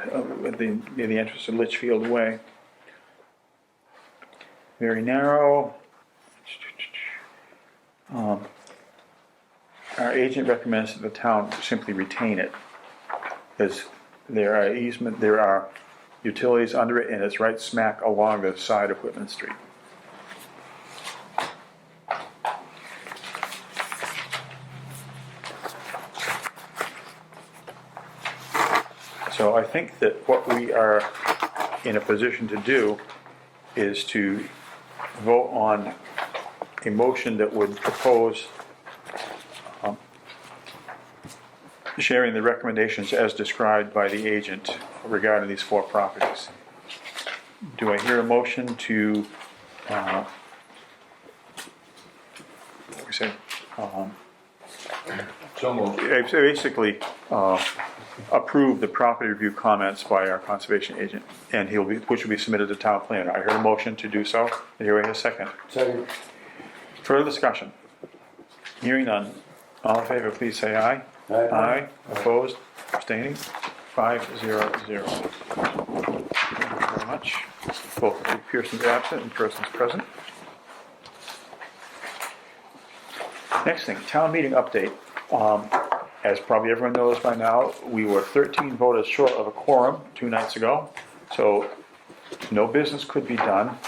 near the entrance to Litchfield Way. Very narrow. Our agent recommends that the town simply retain it, because there are utilities under it, and it's right smack along the side of Whitman Street. So I think that what we are in a position to do is to vote on a motion that would propose sharing the recommendations as described by the agent regarding these 4 properties. Do I hear a motion to, what do we say? So moved. Basically, approve the property review comments by our conservation agent, and which will be submitted to town planner. I heard a motion to do so. Here we have a second. Second. Further discussion? Hearing none. All in favor, please say aye. Aye. Aye. Opposed? Abstaining? 500. Thank you very much. Both persons absent and persons present. Next thing, town meeting update. As probably everyone knows by now, we were 13 voters short of a quorum 2 nights ago, so no business could be done.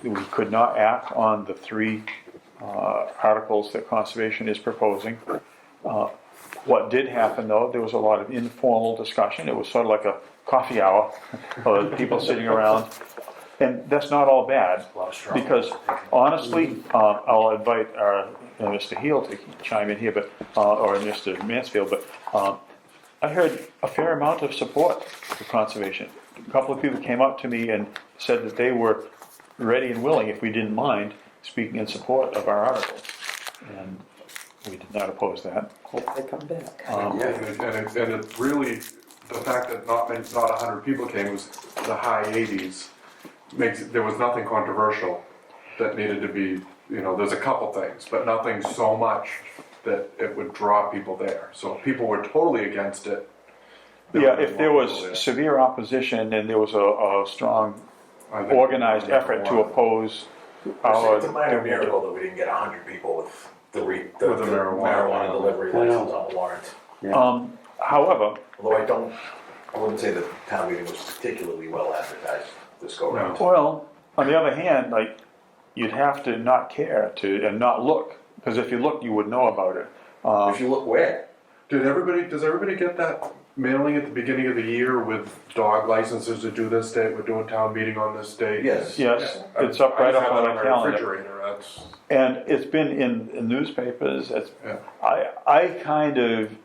We could not act on the 3 articles that conservation is proposing. What did happen, though, there was a lot of informal discussion. It was sort of like a coffee hour of people sitting around. And that's not all bad, because honestly, I'll invite Mr. Heel to chime in here, but or Mr. Mansfield, but I heard a fair amount of support for conservation. A couple of people came up to me and said that they were ready and willing, if we didn't mind, speaking in support of our articles. And we did not oppose that. Hope they come back. And it really, the fact that not 100 people came, was the high 80s, there was nothing controversial that needed to be, there's a couple things, but nothing so much that it would draw people there. So if people were totally against it. Yeah, if there was severe opposition and there was a strong organized effort to oppose our. It's a minor miracle that we didn't get 100 people with the marijuana marijuana delivery license on the warrant. However, Although I wouldn't say the town meeting was particularly well advertised this go round. well, on the other hand, you'd have to not care and not look, because if you look, you would know about it. If you look where? Does everybody get that mailing at the beginning of the year with dog licenses to do this date, we're doing town meeting on this date? Yes. Yes, it's up right up on my calendar. Refrigerator, that's. And it's been in newspapers. Yeah. I kind of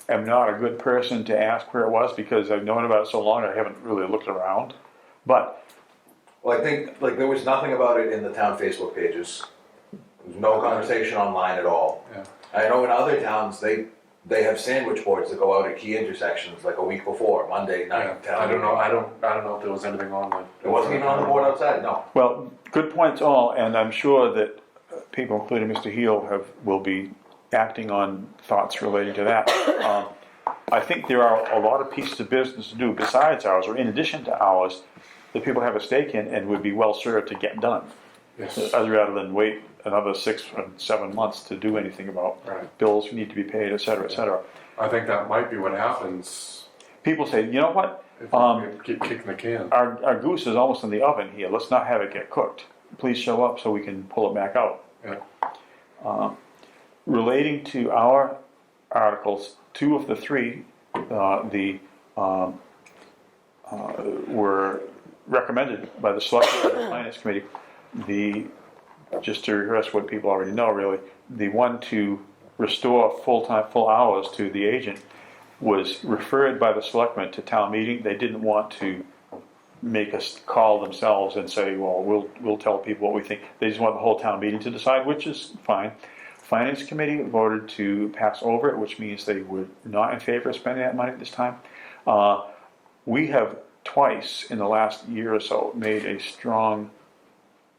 am not a good person to ask where it was, because I've known about it so long, I haven't really looked around. But Well, I think, there was nothing about it in the town Facebook pages. There was no conversation online at all. Yeah. I know in other towns, they have sandwich boards that go out at key intersections like a week before, Monday night. I don't know. I don't know if there was anything on the. It wasn't even on the board outside, no. well, good points all, and I'm sure that people, including Mr. Heel, will be acting on thoughts relating to that. I think there are a lot of pieces of business to do besides ours, or in addition to ours, that people have a stake in and would be well served to get done, Yes. rather than wait another 6 or 7 months to do anything about Right. bills need to be paid, et cetera, et cetera. I think that might be what happens People say, you know what? if we keep kicking the can. Our goose is almost in the oven here. Let's not have it get cooked. Please show up so we can pull it back out. Yeah. Relating to our articles, 2 of the 3 were recommended by the Select Board and the Finance Committee. Just to rehearse what people already know, really, the one to restore full hours to the agent was referred by the selectmen to town meeting. They didn't want to make us call themselves and say, well, we'll tell people what we think. They just want the whole town meeting to decide, which is fine. Finance Committee voted to pass over it, which means they were not in favor of spending that money at this time. We have twice in the last year or so made a strong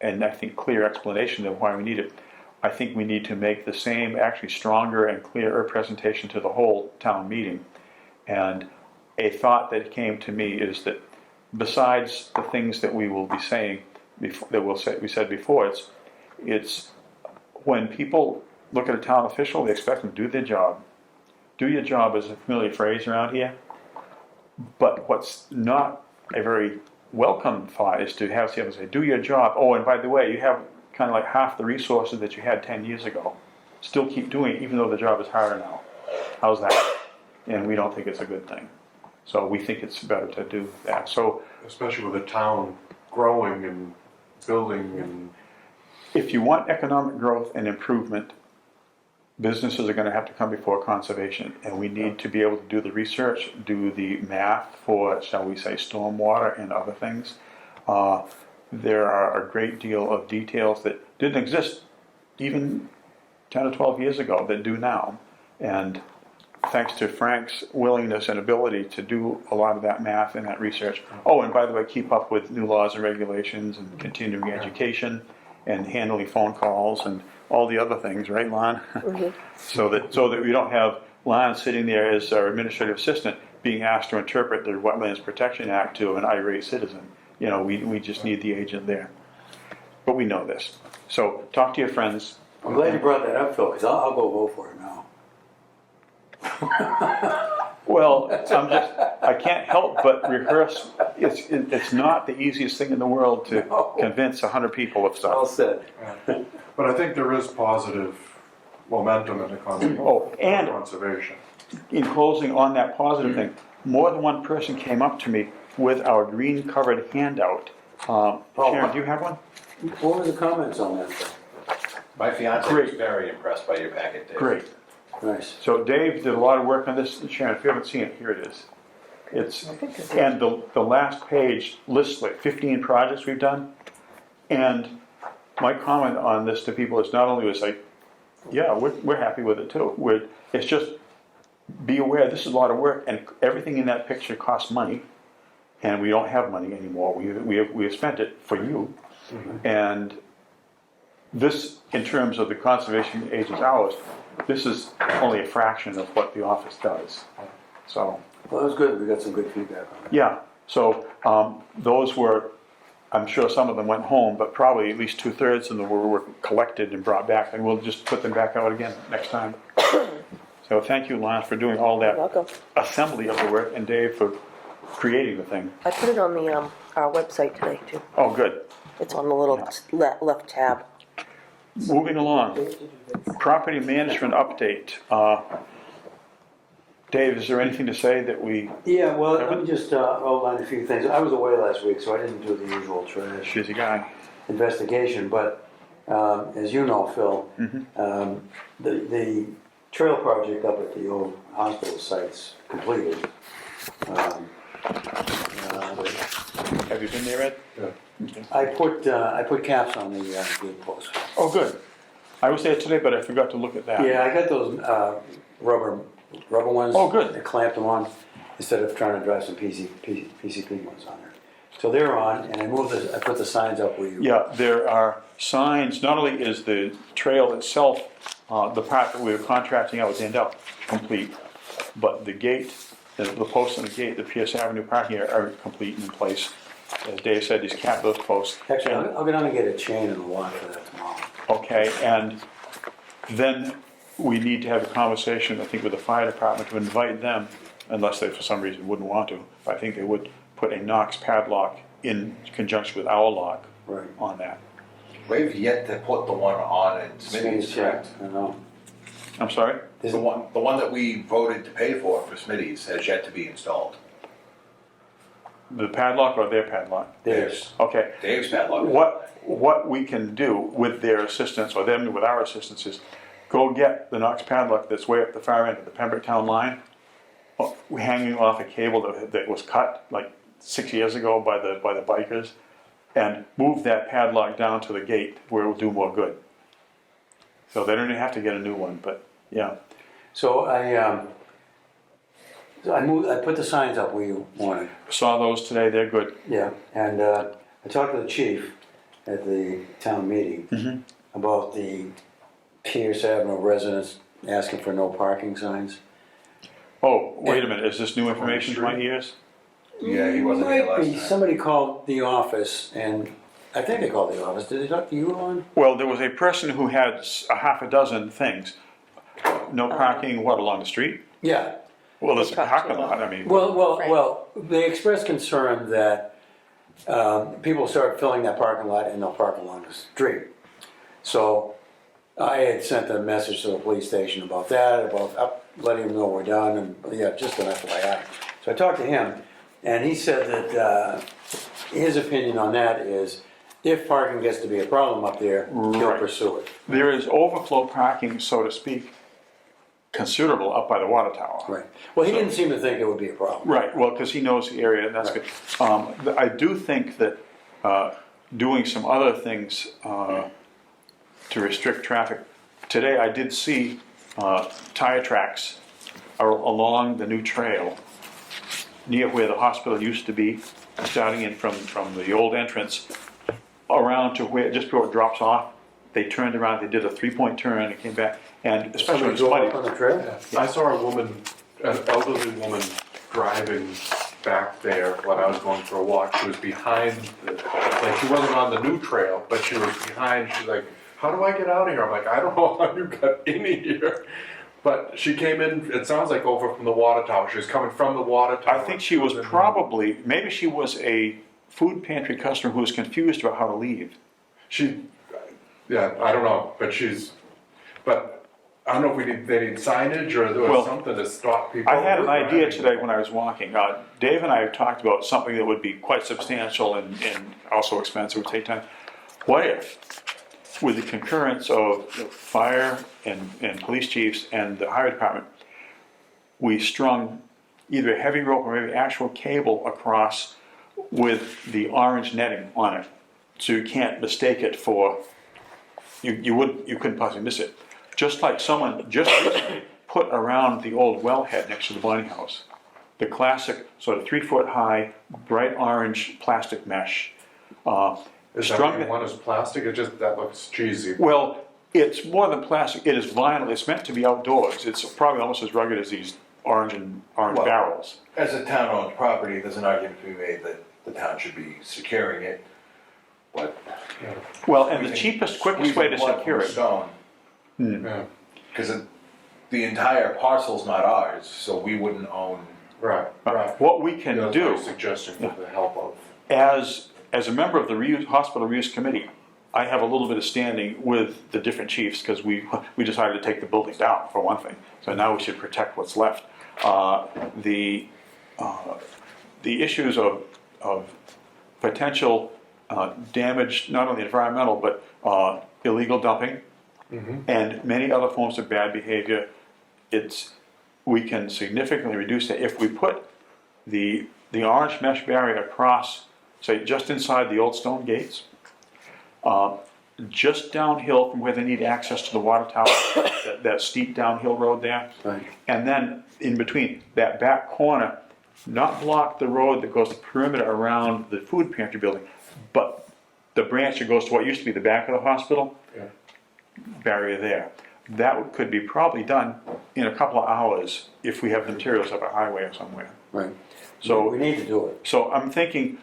and I think clear explanation of why we need it. I think we need to make the same, actually stronger and clearer presentation to the whole town meeting. And a thought that came to me is that besides the things that we will be saying, we said before, it's when people look at a town official, they expect them to do their job. Do your job is a familiar phrase around here, but what's not a very welcome thought is to have someone say, do your job. Oh, and by the way, you have kind of like half the resources that you had 10 years ago. Still keep doing it, even though the job is harder now. How's that? And we don't think it's a good thing. So we think it's better to do that. So, Especially with the town growing and building and. if you want economic growth and improvement, businesses are going to have to come before conservation, and we need to be able to do the research, do the math for, shall we say, stormwater and other things. There are a great deal of details that didn't exist even 10 or 12 years ago that do now. And thanks to Frank's willingness and ability to do a lot of that math and that research. Oh, and by the way, keep up with new laws and regulations and continuing education and handling phone calls and all the other things, right, Lon? so that we don't have Lon sitting there as our administrative assistant being asked to interpret the Wetlands Protection Act to an irate citizen. You know, we just need the agent there. But we know this. So talk to your friends. I'm glad you brought that up, Phil, because I'll go vote for it now. Well, I can't help but rehearse. It's not the easiest thing in the world to convince 100 people of Well stuff. said. But I think there is positive momentum in the conservation. In closing on that positive thing, more than one person came up to me with our green covered handout. Sharon, do you have one? What were the comments on that thing? My fiance Great. was very impressed by your packet, Dave. Great. Nice. So Dave did a lot of work on this. Sharon, if you haven't seen it, here it is. And the last page lists like 15 projects we've done. And my comment on this to people is not only was like, yeah, we're happy with it too. It's just be aware this is a lot of work, and everything in that picture costs money, and we don't have money anymore. We have spent it for you, and this, in terms of the conservation agent's hours, this is only a fraction of what the office does. So. Well, that was good. We got some good feedback on it. Yeah. So those were. I'm sure some of them went home, but probably at least 2/3 of them were collected and brought back, and we'll just put them back out again next time. So thank you, Lon, for doing all that You're welcome. assembly of the work, and Dave for creating the thing. I put it on the, our website today too. Oh, good. It's on the little left tab. Moving along. Property management update. Dave, is there anything to say that we... Yeah, well, let me just outline a few things. I was away last week, so I didn't do the usual trash Busy guy. investigation, but as you know, Phil, the trail project up at the old hospital site's completed. Have you been there, Ed? I put caps on the gate posts. Oh, good. I was there today, but I forgot to look at that. Yeah, I got those rubber ones. Oh, good. I clamped them on instead of trying to drive some PCP ones on there. So they're on, and I put the signs up where you. Yeah, there are signs. Not only is the trail itself, the part that we were contracting out with Dandel, complete, but the gate, the posts on the gate, the Pierce Avenue parking area are complete and in place. As Dave said, he's capped those posts. Actually, And- I'll go down and get a chain and a lock for that tomorrow. Okay, and then we need to have a conversation, I think, with the fire department to invite them, unless they for some reason wouldn't want to. I think they would put a Knox padlock in conjunction with our lock Right. on that. We've yet to put the one on in Smitty's, Checked, I know. I'm sorry? There's The one that we voted to pay for Smitty's has yet to be installed. The padlock or their padlock? Theirs. Okay. Dave's padlock. What we can do with their assistance, or them with our assistance, is go get the Knox padlock that's way up the far end of the Pembroke Town line, hanging off a cable that was cut like 6 years ago by the bikers, and move that padlock down to the gate where it will do more good. So they don't even have to get a new one, but yeah. So I put the signs up where you wanted. Saw those today, they're good. Yeah, and I talked to the chief at the town meeting about the Pierce Avenue residents asking for no parking signs. Oh, wait a minute, is this new information to my ears? Yeah, he wasn't here Might last be. time. Somebody called the office, and I think they called the office. Did they talk to you, Lon? Well, there was a person who had a half a dozen things. No parking, what, along the street? Yeah. Well, there's a talked parking to them. lot, I mean. Well, they expressed concern that people start filling that parking lot and they'll park along the street. So I had sent a message to the police station about that, about letting them know we're done, and yeah, just an FYI. So I talked to him, and he said that his opinion on that is if parking gets to be a problem up there, he'll Right. pursue it. There is overflow parking, so to speak, considerable up by the water tower. Right. Well, he didn't seem to think it would be a problem. Right, well, because he knows the area, and that's good. I do think that doing some other things to restrict traffic. Today, I did see tire tracks along the new trail near where the hospital used to be, starting in from the old entrance around to where, just before it drops off. They turned around, they did a 3-point turn and came back, and especially Somebody when drove it's up on muddy. the trail? I saw a woman, an elderly woman driving back there when I was going for a walk. She was behind, like she wasn't on the new trail, but she was behind. She's like, how do I get out of here? I'm like, I don't know how you got in here. But she came in, it sounds like over from the water tower. She was coming from the water tower. I think she was probably, maybe she was a food pantry customer who was confused about how to leave. Yeah, I don't know, but I don't know if they need signage or there was Well, something to stop people. I had an idea driving. today when I was walking. Dave and I have talked about something that would be quite substantial and also expensive, would take time. What if, with the concurrence of the fire and police chiefs and the highway department, we strung either a heavy rope or maybe actual cable across with the orange netting on it, so you can't mistake it for, you couldn't possibly miss it. Just like someone just recently put around the old wellhead next to the Bonnie House, the classic sort of 3-foot high, bright orange plastic mesh. Is that what you want as plastic? It just, that looks cheesy. Well, it's more than plastic, it is vinyl, it's meant to be outdoors. It's probably almost as rugged as these orange Well, barrels. As a town-owned property, there's an argument to be made that the town should be securing it, but. Well, and the cheapest, quickest way to secure it. Yeah, Because the entire parcel's not ours, so we wouldn't own. right. What we can That's do, my suggestion with the help of. as a member of the hospital reuse committee, I have a little bit of standing with the different chiefs, because we decided to take the building down, for one thing. So now we should protect what's left. The issues of potential damage, not only environmental, but illegal dumping, and many other forms of bad behavior, we can significantly reduce it if we put the orange mesh barrier across, say, just inside the old stone gates, just downhill from where they need access to the water tower, that steep downhill road there. Right. And then in between, that back corner, not block the road that goes the perimeter around the food pantry building, but the branch that goes to what used to be the back of the hospital, Yeah. barrier there. That could be probably done in a couple of hours if we have the materials up a highway or somewhere. Right. So- We need to do it. So I'm thinking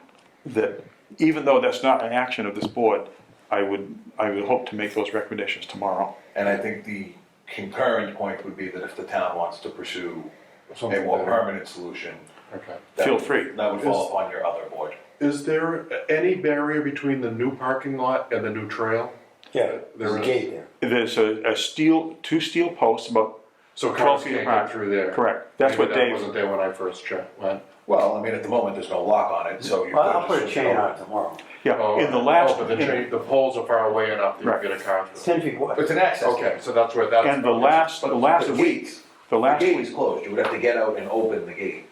that even though that's not an action of this board, I would hope to make those recommendations tomorrow. And I think the concurrent point would be that if the town wants to pursue a Something more better. permanent solution. Okay. that Feel would- free. That would fall upon your other board. Is there any barrier between the new parking lot and the new trail? Yeah, there's a is- gate there. There's two steel posts about So 12 cars feet can't apart. get through there. Correct. That's Maybe what that Dave, wasn't there when I first went. Well, I mean, at the moment, there's no lock on it, so you could I'll put a just- chain on it tomorrow. yeah, in the last, Oh, but the poles are far away enough that you Right. can get a car It's through. 10 feet wide. It's an access. Okay, so that's where that's. and the last The week, gate, the gate is closed, you would have to get out and open the gate.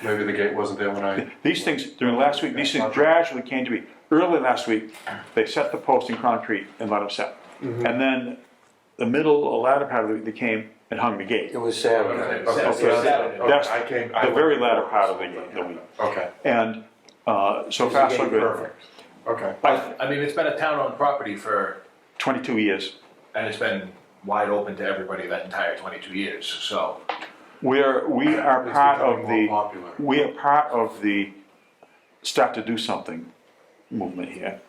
Maybe the gate wasn't there when I. these things, during last week, these things gradually came to be. Early last week, they set the post in concrete and let them set. And then the middle, or latter part of the week, they came and hung the gate. It was Saturday. Okay, Okay, so Saturday. That's I came. the very latter part of the week. Okay, And so far, so good. perfect. Okay. I mean, it's been a town-owned property for, 22 years. and it's been wide open to everybody that entire 22 years, so. We are It's part of becoming the, more popular. we are part of the start to do something movement here.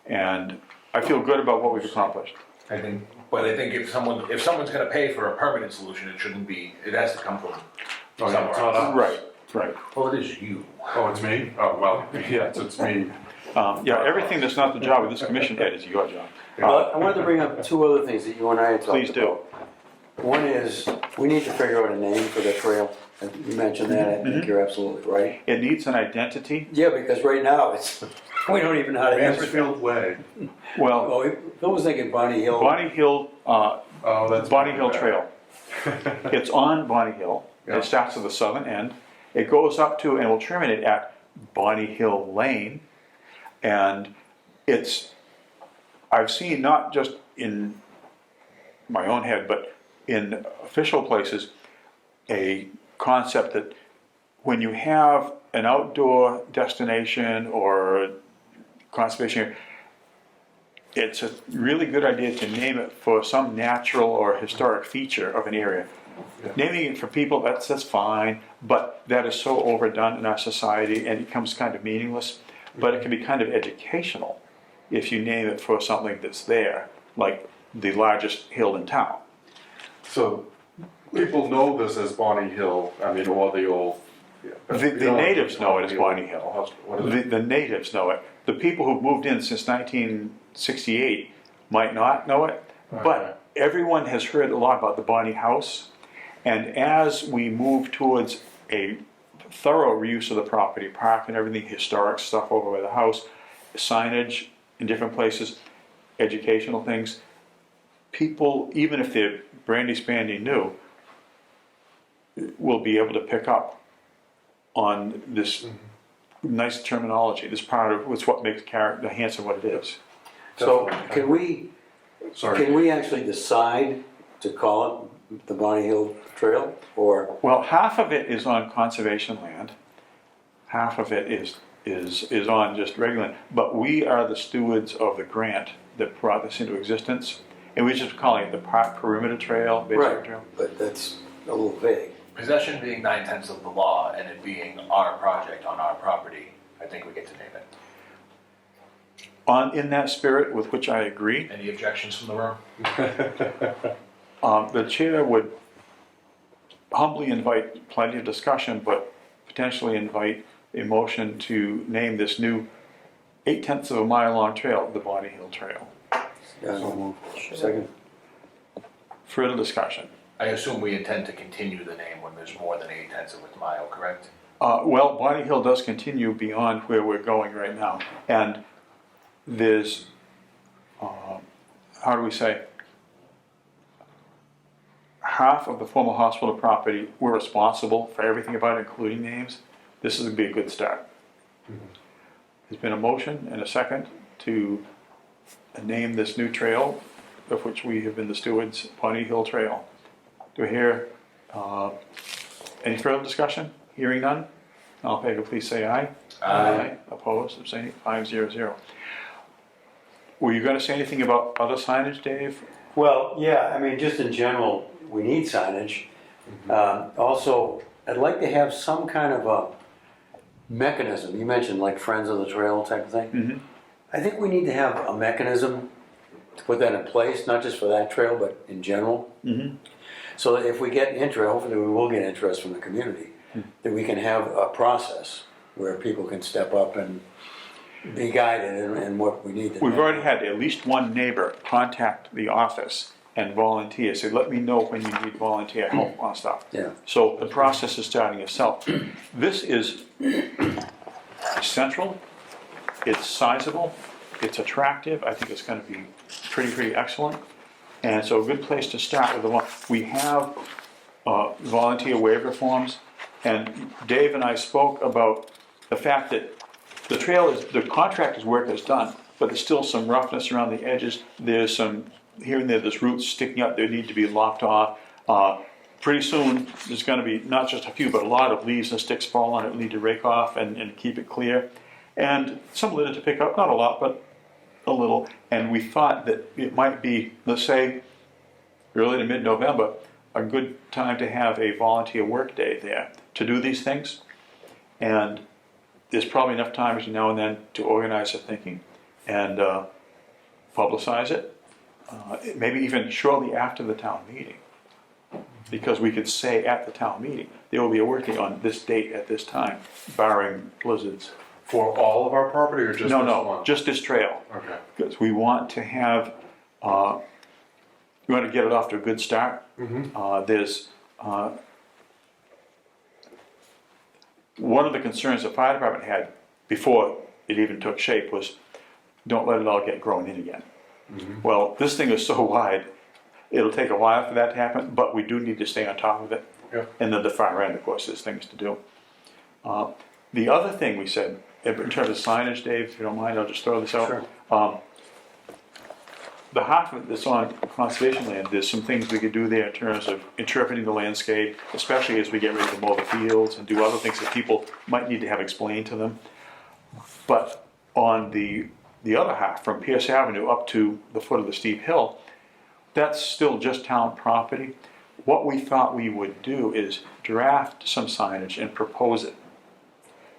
And I feel good about what we've accomplished. I think, but I think if someone's gonna pay for a permanent solution, it shouldn't be, it has to come from Oh, yeah, somewhere it's not else. us. Right, right. Well, it is you. Oh, it's me? Oh, well, yes, it's me. Yeah, everything that's not the job of this commission, Ed, is your job. I wanted to bring up two other things that you and I had talked about. Please do. One is, we need to figure out a name for the trail. And you mentioned that, I think you're absolutely right. It needs an identity. Yeah, because right now, it's, we don't even know how to answer it. Mansfield Way. Well, Oh, Phil was thinking Bonnie Hill. Bonnie Hill, Oh, that's. Bonnie Hill Trail. It's on Bonnie Hill. Yeah. It starts at the southern end. It goes up to and will terminate at Bonnie Hill Lane. And it's, I've seen not just in my own head, but in official places, a concept that when you have an outdoor destination or conservation area, it's a really good idea to name it for some natural or historic feature of an area. Yeah. Naming it for people, that's fine, but that is so overdone in our society and it becomes kind of meaningless. But it can be kind of educational if you name it for something that's there, like the largest hill in town. So, people know this as Bonnie Hill, I mean, or the old. The natives know it as Bonnie Hill. What is it? The natives know it. The people who've moved in since 1968 might not know it, but everyone has heard a lot about the Bonnie House. And as we move towards a thorough reuse of the property, park and everything, historic stuff over by the house, signage in different places, educational things, people, even if they're brandy spandy new, will be able to pick up on this nice terminology. This part of it's what makes the Hanson what it is. So can we Sorry. actually decide to call it the Bonnie Hill Trail? Or, Well, half of it is on conservation land, half of it is on just regular land. But we are the stewards of the grant that brought this into existence, and we're just calling it the Park Perimeter Trail, Basic Trail. but that's a little vague. Possession being 9/10 of the law and it being our project on our property, I think we get to name it. In that spirit, with which I agree, Any objections from the room? the chair would humbly invite plenty of discussion, but potentially invite a motion to name this new 8/10 of a mile long trail the Bonnie Hill Trail. Second. Further discussion. I assume we intend to continue the name when there's more than 8/10 of a mile, correct? Well, Bonnie Hill does continue beyond where we're going right now. And there's, how do we say, half of the former hospital property, we're responsible for everything about it, including names. This would be a good start. There's been a motion and a second to name this new trail, of which we have been the stewards, Bonnie Hill Trail. Do we hear any further discussion? Hearing none? All in favor, please say aye. Aye. Opposed, abstaining, 500. Were you gonna say anything about other signage, Dave? Well, yeah, I mean, just in general, we need signage. Also, I'd like to have some kind of a mechanism. You mentioned like Friends of the Trail type of thing. Mhm. I think we need to have a mechanism to put that in place, not just for that trail, but in general. Mm-hmm. So that if we get interest, hopefully we will get interest from the community, that we can have a process where people can step up and be guided in what we need to do. We've already had at least one neighbor contact the office and volunteer, say, let me know when you need volunteer help on stuff. Yeah. So the process is starting itself. This is central, it's sizable, it's attractive, I think it's gonna be pretty excellent. And so a good place to start with the one, we have volunteer waiver forms, and Dave and I spoke about the fact that the trail is, the contractor's work is done, but there's still some roughness around the edges, there's some, here and there's roots sticking up, they need to be lopped off. Pretty soon, there's gonna be not just a few, but a lot of leaves and sticks fall on it, we need to rake off and keep it clear. And some litter to pick up, not a lot, but a little. And we thought that it might be, let's say, early to mid-November, a good time to have a volunteer work day there to do these things. And there's probably enough time between now and then to organize the thinking and publicize it. Maybe even shortly after the town meeting. Because we could say at the town meeting, they will be working on this date at this time, barring blizzards. For all of our property or just this one? No, just this trail. Okay. Because we want to have, we want to get it off to a good start. There's, one of the concerns the fire department had before it even took shape was, don't let it all get grown in again. Well, this thing is so wide, it'll take a while for that to happen, but we do need to stay on top of it. Yeah. And then the far end, of course, there's things to do. The other thing we said, in terms of signage, Dave, if you don't mind, I'll just throw this out. Sure. The half of it that's on conservation land, there's some things we could do there in terms of interpreting the landscape, especially as we get ready to mow the fields and do other things that people might need to have explained to them. But on the other half, from Pierce Avenue up to the foot of the steep hill, that's still just town property. What we thought we would do is draft some signage and propose it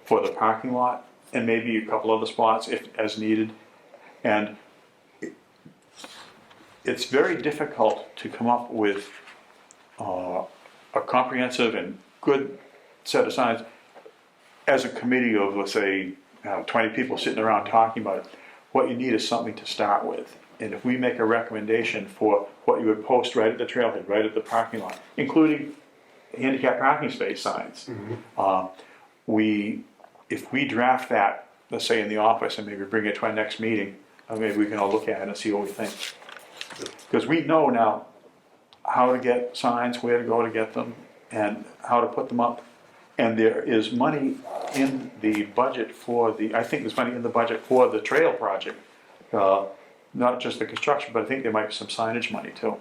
for the parking lot and maybe a couple other spots if as needed. And it's very difficult to come up with a comprehensive and good set of signs as a committee of, let's say, 20 people sitting around talking about it. What you need is something to start with. And if we make a recommendation for what you would post right at the trailhead, right at the parking lot, including handicap parking space signs, if we draft that, let's say in the office, and maybe bring it to our next meeting, maybe we can all look at it and see what we think. Because we know now how to get signs, where to go to get them, and how to put them up. And there is money in the budget for I think there's money in the budget for the trail project. Not just the construction, but I think there might be some signage money too.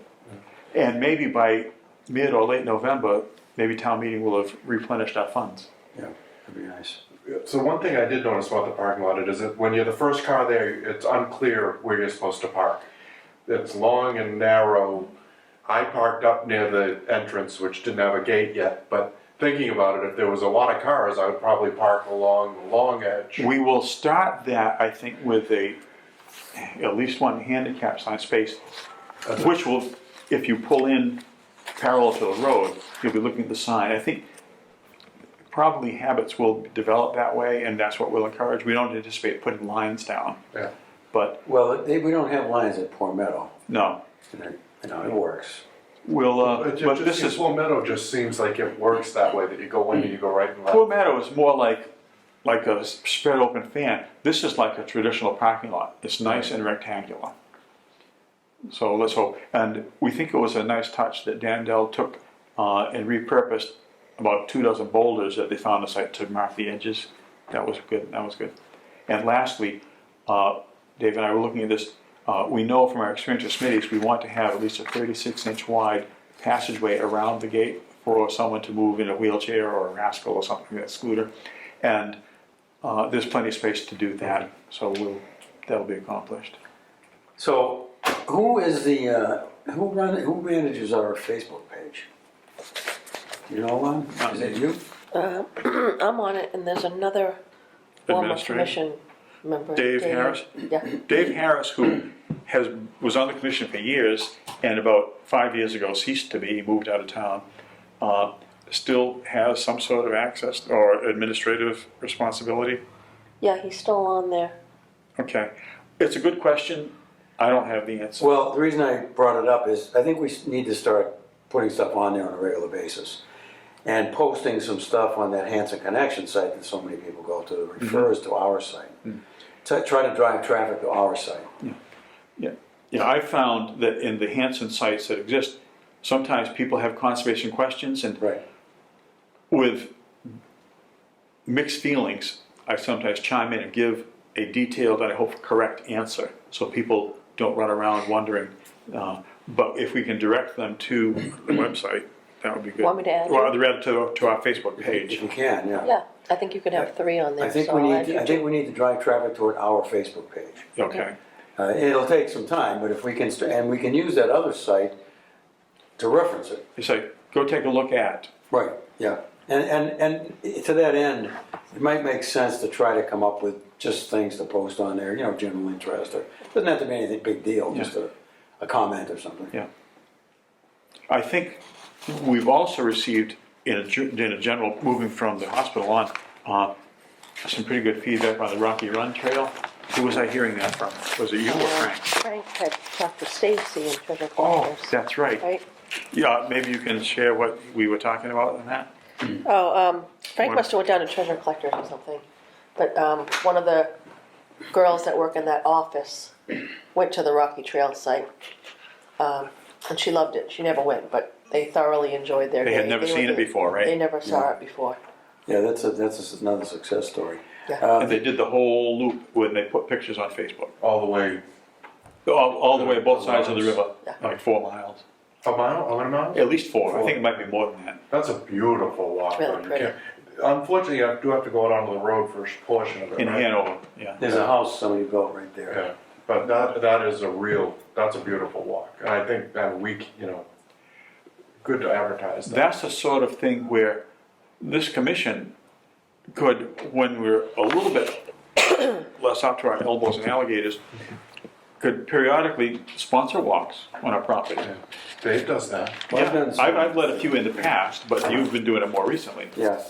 And maybe by mid or late November, maybe town meeting will have replenished our funds. Yeah, that'd be nice. So one thing I did notice about the parking lot is that when you're the first car there, it's unclear where you're supposed to park. It's long and narrow. I parked up near the entrance, which didn't have a gate yet, but thinking about it, if there was a lot of cars, I would probably park along the long edge. We will start that, I think, with at least one handicap sign space, which will, if you pull in parallel to the road, you'll be looking at the sign. I think probably habits will develop that way, and that's what we'll encourage. We don't anticipate putting lines down, Yeah. but Well, we don't have lines at Poor Meadow. no. It works. We'll, But but this is, Full Meadow just seems like it works that way, that you go in and you go right and left. Poor Meadow is more like a spread open fan. This is like a traditional parking lot. It's nice and rectangular. So let's hope. And we think it was a nice touch that Dandel took and repurposed about 24 boulders that they found on the site to mark the edges. That was good. That was good. And lastly, Dave and I were looking at this. We know from our experience with Smitty's, we want to have at least a 36-inch wide passageway around the gate for someone to move in a wheelchair or a rascal or something, that scooter. And there's plenty of space to do that, so that'll be accomplished. So, who who manages our Facebook page? You know one? Is it you? I'm on it, and there's another former Administrator? commission member. Dave Harris? Yeah. Dave Harris, who was on the commission for years, and about 5 years ago ceased to be, he moved out of town, still has some sort of access or administrative responsibility. Yeah, he's still on there. Okay, it's a good question. I don't have the answer. Well, the reason I brought it up is I think we need to start putting stuff on there on a regular basis. And posting some stuff on that Hanson Connection site that so many people go to that refers to our site. To try to drive traffic to our site. Yeah, I found that in the Hanson sites that exist, sometimes people have conservation questions, and Right. with mixed feelings, I sometimes chime in and give a detailed and I hope correct answer, so people don't run around wondering. But if we can direct them to the website, that would be good. Want me to add Or you? rather to our Facebook If page. you can, yeah. Yeah, I think you could have 3 on there, I think so we I'll need, add you I think we need to drive traffic toward our Facebook page. Okay. It'll take some time, but if we can, and we can use that other site to reference it. You say, go take a look at. Right, yeah. And to that end, it might make sense to try to come up with just things to post on there, general interest, or, doesn't have to be anything big deal, just a comment or something. Yeah. I think we've also received, in a general, moving from the hospital on, some pretty good feedback on the Rocky Run Trail. Who was I hearing that from? Was it you or Frank? Frank had talked to Stacy and Treasure Oh, Collectors. that's right. Right? Yeah, maybe you can share what we were talking about in that? Frank must have went down to Treasure Collectors or something. But one of the girls that work in that office went to the Rocky Trail site. And she loved it. She never went, but they thoroughly enjoyed their day. They had never seen it before, right? They never saw it before. Yeah, that's another success story. Yeah. And they did the whole loop when they put pictures on Facebook. All the way, All the way, both sides of the river, Yeah. like 4 miles. a mile, how many miles? At least 4. I think it might be more than that. That's a beautiful walk. Really though. You pretty. can't- Unfortunately, you do have to go out onto the road for a portion of it, In right? Hanover, yeah. There's a house somebody built right there. Yeah, but that is that's a beautiful walk, and I think that good to advertise that. That's the sort of thing where this commission could, when we're a little bit less up to our elbows in alligators, could periodically sponsor walks on our property. Yeah. Dave does that. Well, I've done some- I've led a few in the past, but you've been doing it more recently. Yeah,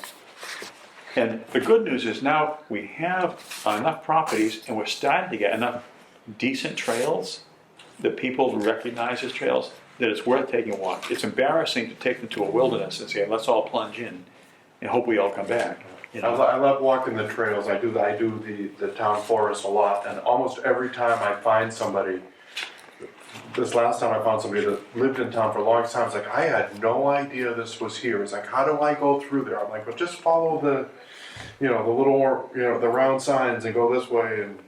And the good news is now we have enough properties and we're starting to get enough decent trails that people recognize as trails, that it's worth taking a walk. It's embarrassing to take them to a wilderness and say, let's all plunge in and hope we all come back. You know? I love walking the trails. I do the town forest a lot, and almost every time I find somebody. This last time I found somebody that lived in town for a long time. It's like, I had no idea this was here. It's like, how do I go through there? I'm like, well, just follow the little, the round signs and go this way. And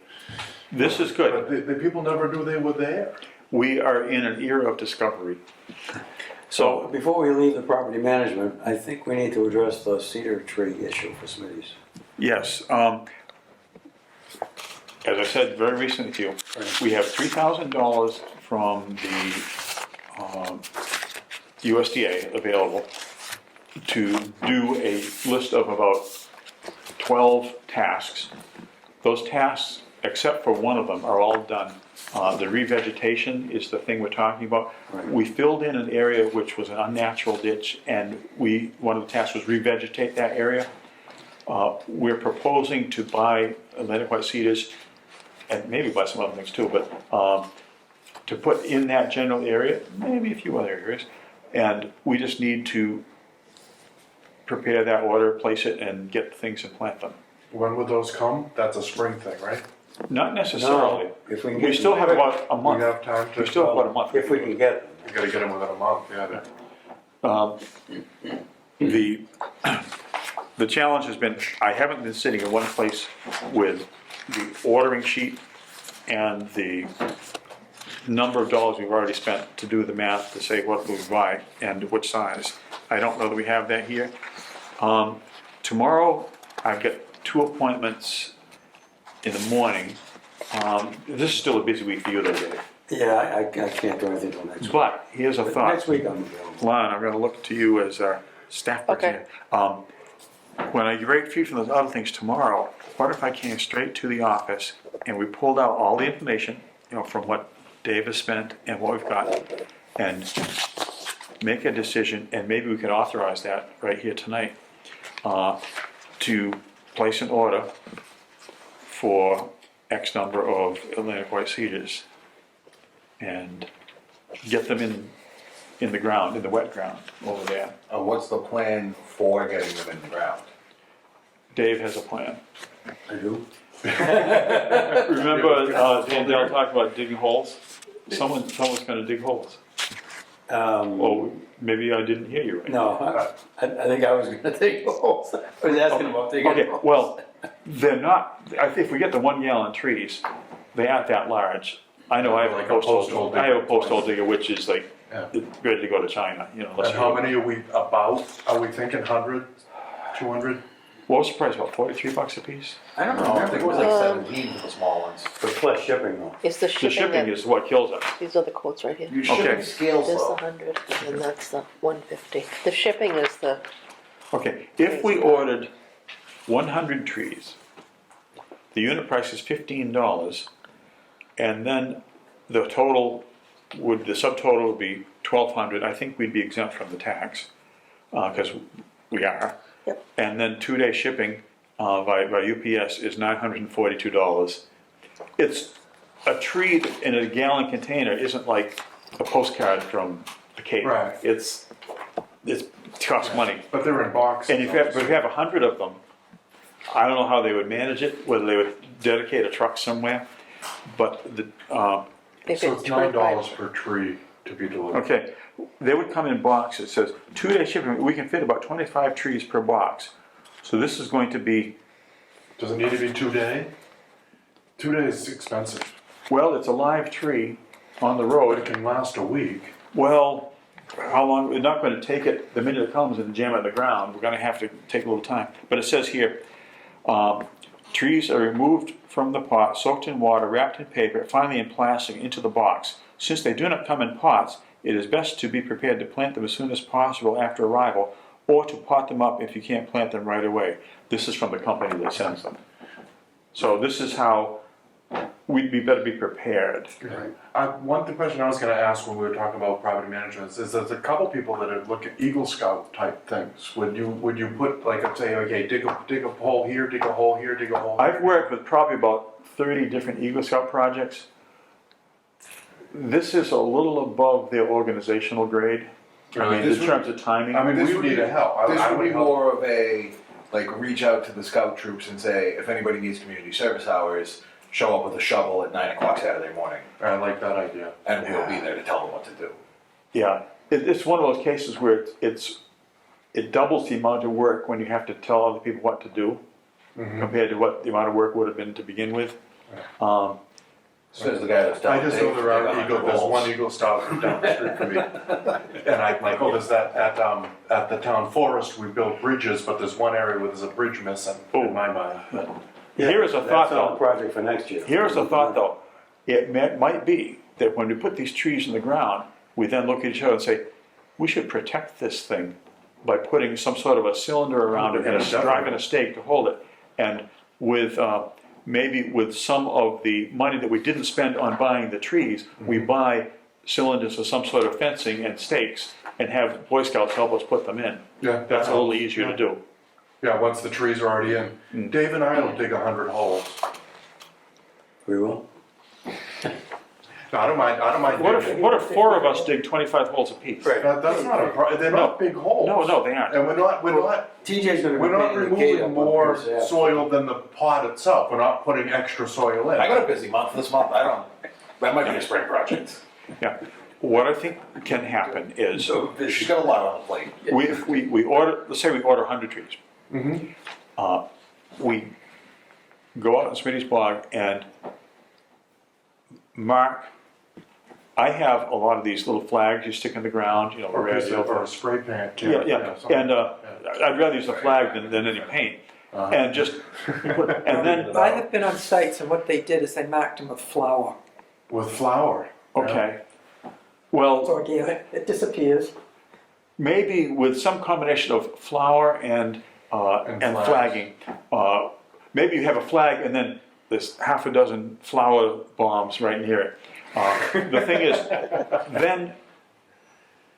This is good. but the people never knew they were there. We are in an era of discovery. so before we leave the property management, I think we need to address the cedar tree issue for Smitty's. Yes, as I said very recently to you, we have $3,000 from the USDA available to do a list of about 12 tasks. Those tasks, except for one of them, are all done. The revegetation is the thing we're talking about. Right. We filled in an area which was an unnatural ditch, and one of the tasks was revegetate that area. We're proposing to buy Atlantic white cedars, and maybe buy some other things too, but to put in that general area, maybe a few other areas, and we just need to prepare that order, place it, and get things and plant them. When would those come? That's a spring thing, right? Not necessarily. No, if we can We get still them have quick, about a We month. have time to. We still have about a month. If we can get them. You gotta get them within a month. Yeah. The challenge has been, I haven't been sitting in one place with the ordering sheet and the number of dollars we've already spent to do the math to say what we buy and which size. I don't know that we have that here. Tomorrow, I've got 2 appointments in the morning. This is still a busy week for you though, Dave. Yeah, I can't do anything till next week. But here's a But thought. next week I'm available. Lon, I'm gonna look to you as our staff Okay. representative. When I break free from those other things tomorrow, what if I came straight to the office and we pulled out all the information, from what Dave has spent and what we've got, and make a decision, and maybe we can authorize that right here tonight, to place an order for X number of Atlantic white cedars and get them in the ground, in the wet ground over there. What's the plan for getting them in the ground? Dave has a plan. I do. Remember, Dale talked about digging holes? Someone's gonna dig holes. Oh, maybe I didn't hear you right. No, I think I was gonna take holes. I was asking about taking Okay, holes. well, they're not, I think if we get the 1 gallon trees, they aren't that large. I know I have Like a a post hole digger. I have a post hole digger, which is like, Yeah. ready to go to China, you know. unless And you- how many are we are we thinking 100, 200? What was the price, about $43 a piece? I don't No, I think it was remember. like 17 for the small ones. But plus shipping though. It's the The shipping shipping that, is what kills us. these are the quotes right here. Your shipping Okay. scales There's the though. 100, and that's the 150. The shipping is the, Okay, if we ordered 100 trees, the unit price is $15, and then the total the subtotal would be 1,200. I think we'd be exempt from the tax, because we are. Yep. And then 2-day shipping by UPS is $942. It's a tree in a gallon container isn't like a postcard from the Cape. Right. It costs money. But they're in boxes. And if you have 100 of them, I don't know how they would manage it, whether they would dedicate a truck somewhere, but if So it's it's $9 25. per tree to be delivered. okay, they would come in boxes. It says 2-day shipping. We can fit about 25 trees per box. So this is going to be, Does it need to be 2-day? 2 days is expensive. well, it's a live tree on the But road. it can last a week. Well, how long? We're not going to take it the minute it comes and jam it in the ground. We're going to have to take a little time. But it says here, trees are removed from the pot, soaked in water, wrapped in paper, finally in plastic into the box. Since they do not come in pots, it is best to be prepared to plant them as soon as possible after arrival, or to pot them up if you can't plant them right away. This is from the company that sends them. So this is how we'd better be prepared. One question I was going to ask when we were talking about property management is there's a couple people that are looking Eagle Scout type things. Would you put like I'd say okay dig a hole here, dig a hole here, dig a hole here? I've worked with probably about 30 different Eagle Scout projects. This is a little above their organizational grade. I mean, in terms of timing. I mean, This we would need be- to help. This I would be help. more of a, like, reach out to the scout troops and say, if anybody needs community service hours, show up with a shovel at 9 o'clock Saturday morning, I like that idea. and we'll be there to tell them what to do. Yeah, it's one of those cases where it doubles the amount of work when you have to tell other people what to do compared to what the amount of work would have been to begin with. Says the guy that's I telling just know there are Eagle. There's holes. one Eagle Scout down the street from me, and I'm like, oh, there's that at the town forest we build bridges, but there's one area where there's a bridge missing in my mind. But Here is a thought That's on the though. project for next year. Here's a thought though. It might be that when we put these trees in the ground, we then look at each other and say, we should protect this thing by putting some sort of a cylinder around it and driving a stake to hold it. And with maybe with some of the money that we didn't spend on buying the trees, we buy cylinders or some sort of fencing and stakes and have Boy Scouts help us put them in. Yeah, That's a little easier to do. Yeah, once the trees are already in. Dave and I will dig 100 holes. We will. No, I don't mind. I don't mind. What if 4 of us dig 25 holes apiece? That's not a problem. They're not big holes. No, they aren't. And we're not TJ's gonna be We're not painting the gate up removing on more Pierce Ave. soil than the pot itself. We're not putting extra soil in. I got a busy month this month, that might be a spring project. Yeah. What I think can happen is She's got a lot on the plate. we order, let's say we order 100 trees. We go out on Smitty's Bog and mark. I have a lot of these little flags you stick in the ground, you know, Or red, a yellow. spray paint. Yeah. something. And I'd rather use a flag than any paint. And just, and then, I have been on sites and what they did is they marked them with flour. With flour. okay. It's Well, organic, it disappears. maybe with some combination of flour and flags. flagging. Maybe you have a flag and then there's half a dozen flour bombs right near it. The thing is, then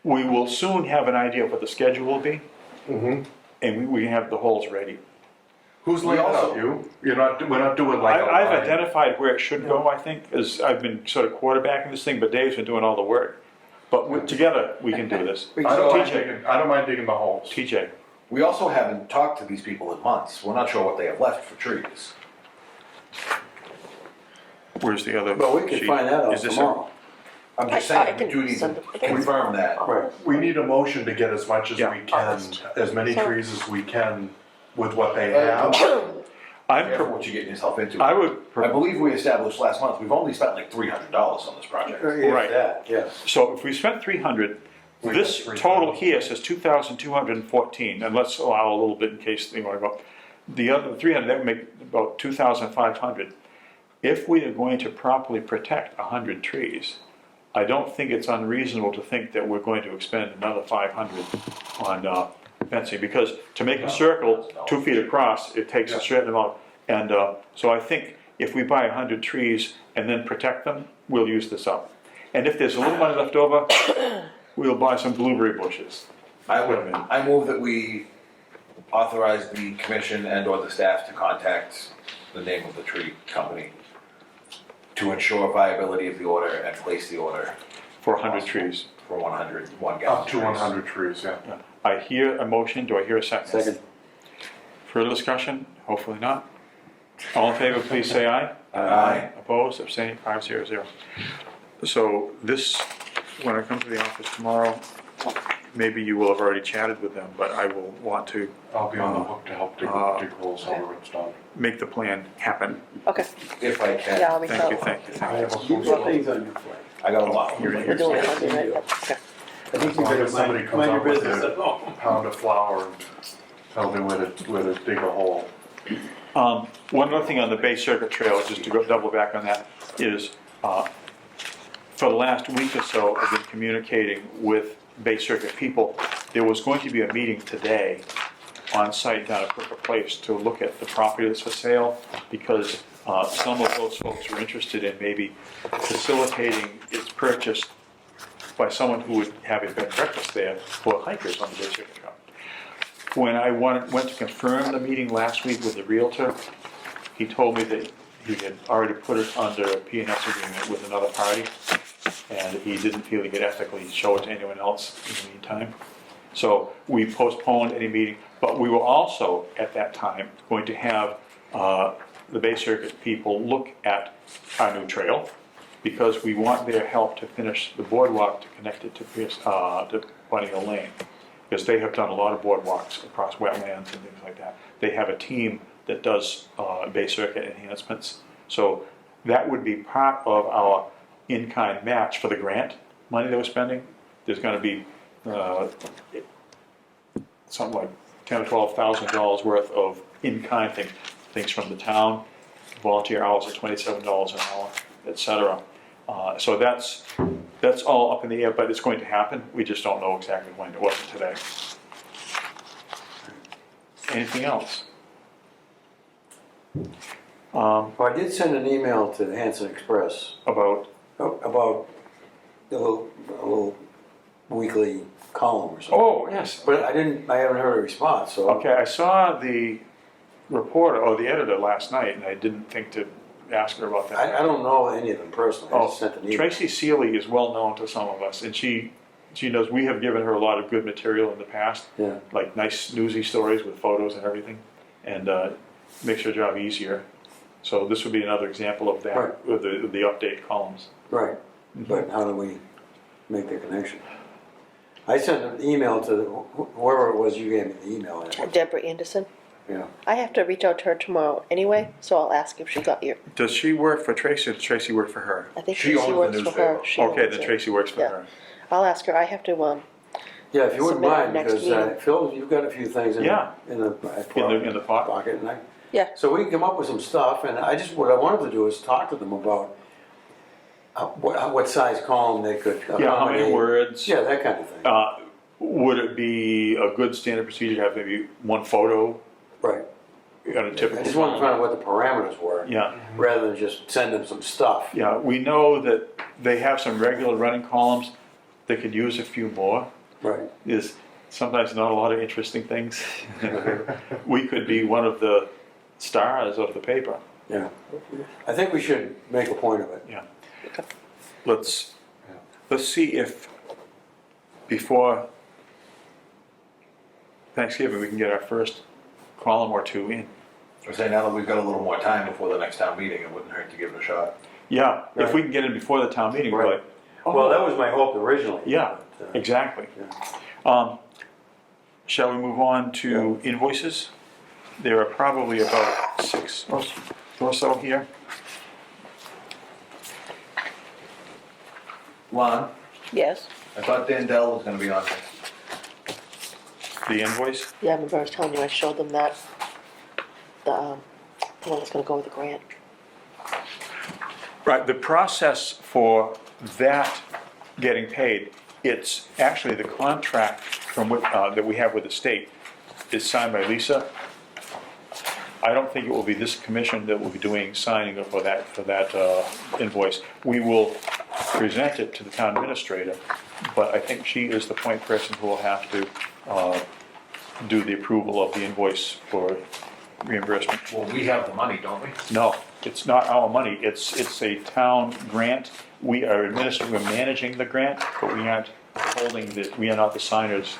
we will soon have an idea of what the schedule will be, and we have the holes ready. Who's laying it out, you? We're not doing like a I've line. identified where it should go, I think, as I've been sort of quarterbacking this thing, but Dave's been doing all the work. But together, we can do this. I don't mind TJ, I don't mind digging the holes. TJ, We also haven't talked to these people in months. We're not sure what they have left for trees. where's the other But we can sheet? find that out Is this a- tomorrow. I'm just I saying, we can do need send to it. confirm that. Right, we need a motion to get as much as Yeah. we can, as many trees as we can with what they have. I'm, Careful pro- what you're getting yourself into. I would, I believe we established last month, we've only spent like $300 on this project. If Right. that, yes. so if we spent 300, We this got 3,000. total here says 2,214, and let's allow a little bit in case they wanna go. The other 300, that would make about 2,500. If we are going to properly protect 100 trees, I don't think it's unreasonable to think that we're going to expend another 500 on fencing, because to make a circle 2 feet across, it takes a certain amount. And so I think if we buy 100 trees and then protect them, we'll use this up. And if there's a little money left over, we'll buy some blueberry bushes. I move that we authorize the commission and or the staff to contact the name of the tree company to ensure viability of the order and place the order For 100 trees. for 101 gallon Up to trees. 100 trees, yeah. I hear a motion, do I hear a second? Second. Further discussion? Hopefully not. All in favor, please say aye. Aye. Opposed, abstaining, 500. So this, when I come to the office tomorrow, maybe you will have already chatted with them, but I will want to I'll be on the hook to help dig holes however it's done. make the plan happen. Okay, If I can. yeah, I'll reach Thank you, out. thank you, I thank have you. a Keep your things on your plate. I got a lot. You're We're here. doing 100, right? Yep, okay. I think As you long better as somebody comes mind up your with business a at home. pound of flour and tell me where to dig a hole. One other thing on the Bay Circuit Trail, just to go double back on that, is for the last week or so, I've been communicating with Bay Circuit people. There was going to be a meeting today on site down at Crooked Place to look at the property that's for sale, because some of those folks were interested in maybe facilitating its purchase by someone who would have a bed and breakfast there for hikers on the Bay Circuit Trail. When I went to confirm the meeting last week with the Realtor, he told me that he had already put it under a P&S agreement with another party, and he didn't feel he could ethically show it to anyone else in the meantime. So we postponed any meeting, but we were also, at that time, going to have the Bay Circuit people look at our new trail, because we want their help to finish the boardwalk to connect it to Bunny Hill Lane, because they have done a lot of boardwalks across wetlands and things like that. They have a team that does Bay Circuit enhancements. So that would be part of our in-kind match for the grant money that we're spending. There's gonna be something like $10,000 or $12,000 worth of in-kind things from the town, volunteer hours at $27 an hour, et cetera. So that's all up in the air, but it's going to happen. We just don't know exactly when. It wasn't today. Anything else? Well, I did send an email to the Hanson Express About, about a little weekly column or something. oh, yes. But I haven't heard a response, so. Okay, I saw the reporter, or the editor last night, and I didn't think to ask her about that. I don't know any of them personally, I just sent an email. Tracy Seeley is well known to some of us, and she knows we have given her a lot of good material in the past, Yeah, like nice newsy stories with photos and everything, and makes her job easier. So this would be another example of that, Right. with the update columns. right, but how do we make the connection? I sent an email to whoever it was you gave me the email. Deborah Anderson. Yeah, I have to reach out to her tomorrow anyway, so I'll ask if she got your, Does she work for Tracy, or does Tracy work for her? I think She she owns the works for her. newspaper. She Okay, owns then it. Tracy works for Yeah. her. I'll ask her, I have to, yeah, if you wouldn't Submit our mind, next because meeting. Phil, you've got a few things in Yeah. in the In the pot? pocket, and yeah, so we can come up with some stuff, and what I wanted to do is talk to them about what size column they could accommodate. Yeah, how many words? Yeah, that kind of thing, Would it be a good standard procedure to have maybe one photo right. on a typical? I just wanted to find out what the parameters were, Yeah, rather than just send them some stuff. yeah, we know that they have some regular running columns. They could use a few more. Right, There's sometimes not a lot of interesting things. We could be one of the stars of the paper. Yeah. I think we should make a point of it. Yeah. Let's see if before Thanksgiving we can get our first column or two in. I say now that we've got a little more time before the next town meeting, it wouldn't hurt to give it a shot. Yeah, if Right. we can get in before the town meeting, we're Right. like, oh, Well, that was my hope originally. yeah, but, exactly. yeah. Shall we move on to invoices? There are probably about 6 or so here. Lon, Yes. I thought Dan Dell was gonna be on here. The invoice? Yeah, I remember I was telling you, I showed them that, the one that's gonna go with the grant. Right, the process for that getting paid, it's actually the contract from that we have with the state is signed by Lisa. I don't think it will be this commission that will be doing signing for that invoice. We will present it to the town administrator, but I think she is the point person who will have to do the approval of the invoice for reimbursement. Well, we have the money, don't we? No, it's not our money, it's a town grant. We are we're managing the grant, but we aren't we are not the signers.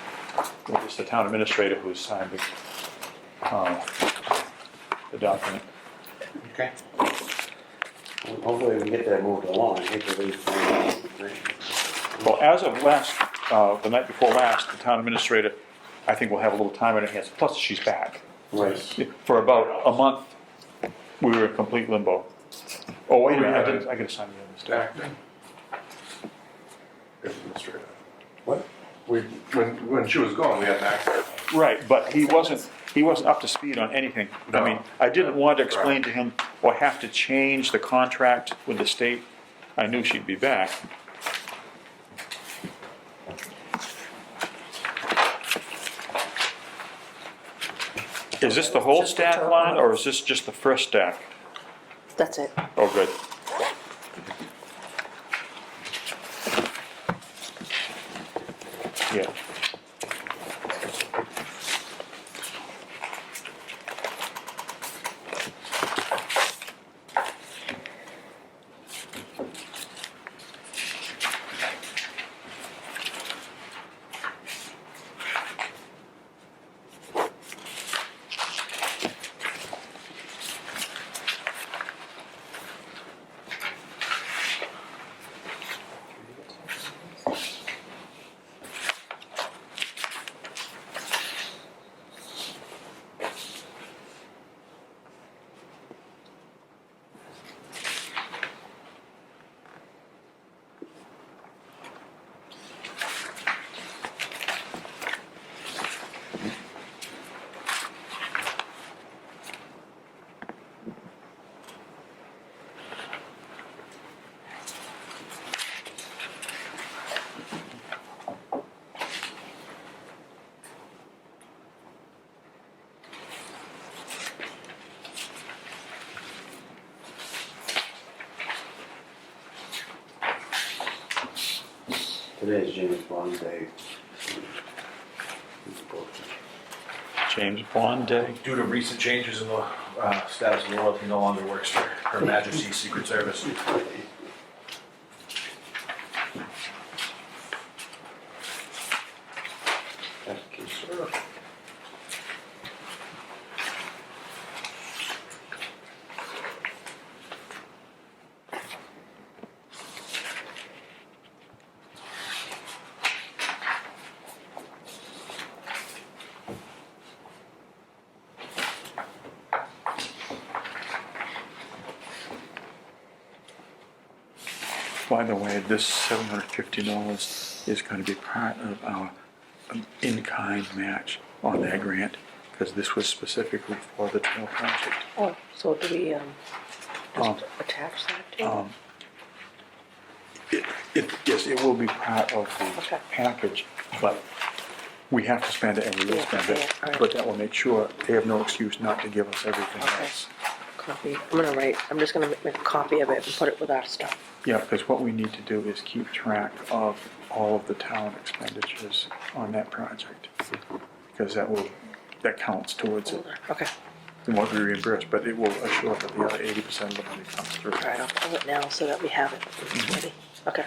It's the town administrator who's signed the document. Okay. Hopefully we can get that moved along. I hate to leave. Well, as of the night before last, the town administrator, I think will have a little time on her hands, plus she's back. Right. For about a month, we were in complete limbo. Oh, wait a minute, I gotta sign the other stuff. Acting administrator. What? When she was gone, we had an actor. Right, but he wasn't up to speed on anything. I mean, I didn't want to explain to him or have to change the contract with the state. I knew she'd be back. Is this the whole Just the stack top line, one. or is this just the first stack? That's it. Oh, good. Yeah. Today is James Bond Day. James Bond Day. Due to recent changes in the status of the world, he no longer works for Her Majesty's Secret Service. By the way, this $750 is going to be part of our in-kind match on that grant, because this was specifically for the trail project. Oh, so do we, Um, just attach that to? Yes, it will be part of the Okay. package, but we have to spend it and we will Yeah, spend yeah, it. all right. But that will make sure they have no excuse not to give us everything Okay. else. Copy, I'm just gonna make a copy of it and put it with our stuff. Yeah, because what we need to do is keep track of all of the town expenditures on that project, because that counts towards it. Okay, it won't be reimbursed, but it will assure that the other 80% of the money comes through. All right, I'll pull it now so that we have it ready. Okay.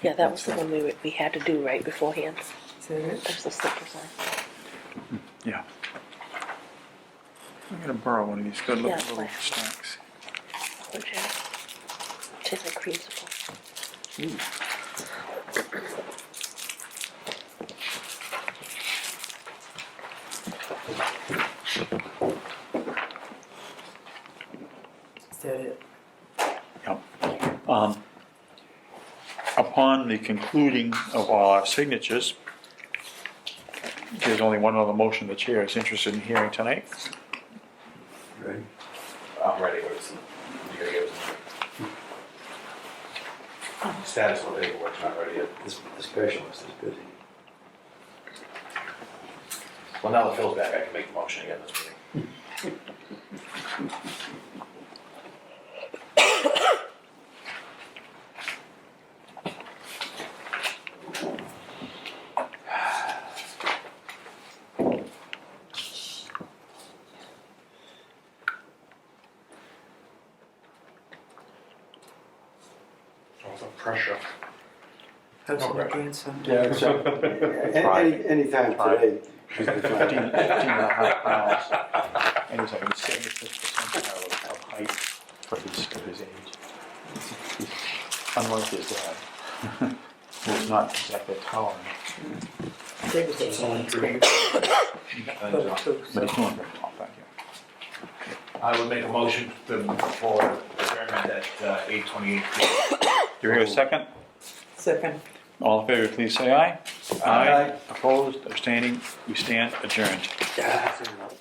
Yeah, that was the one we had to do right beforehand. Is that it? That's the slip design. Yeah. I'm gonna borrow one of these good Yeah, little fine. stacks. Or Jen. Tastes like creamsicle. Is that it? Yep. Upon the concluding of all our signatures, there's only one other motion the chair is interested in hearing tonight. Right. I'm ready, but it's, you gotta give us status of the paperwork's not ready yet. The specialist is busy. Well, now that Phil's back, I can make the motion again this meeting. Lots of pressure. How's No it again, son? Yeah, so, anytime today. 15 and a half pounds. And he's like, he's 76% of height for his age. He's unlike his dad. He's not exactly towering, David's It's only three. but two, but he's so. doing very well, thank you. I would make a motion for adjournment at 8:28 p.m. Do you hear a second? Second. All in favor, please say aye. Aye. Opposed, abstaining, we stand adjourned. Yeah, that's enough.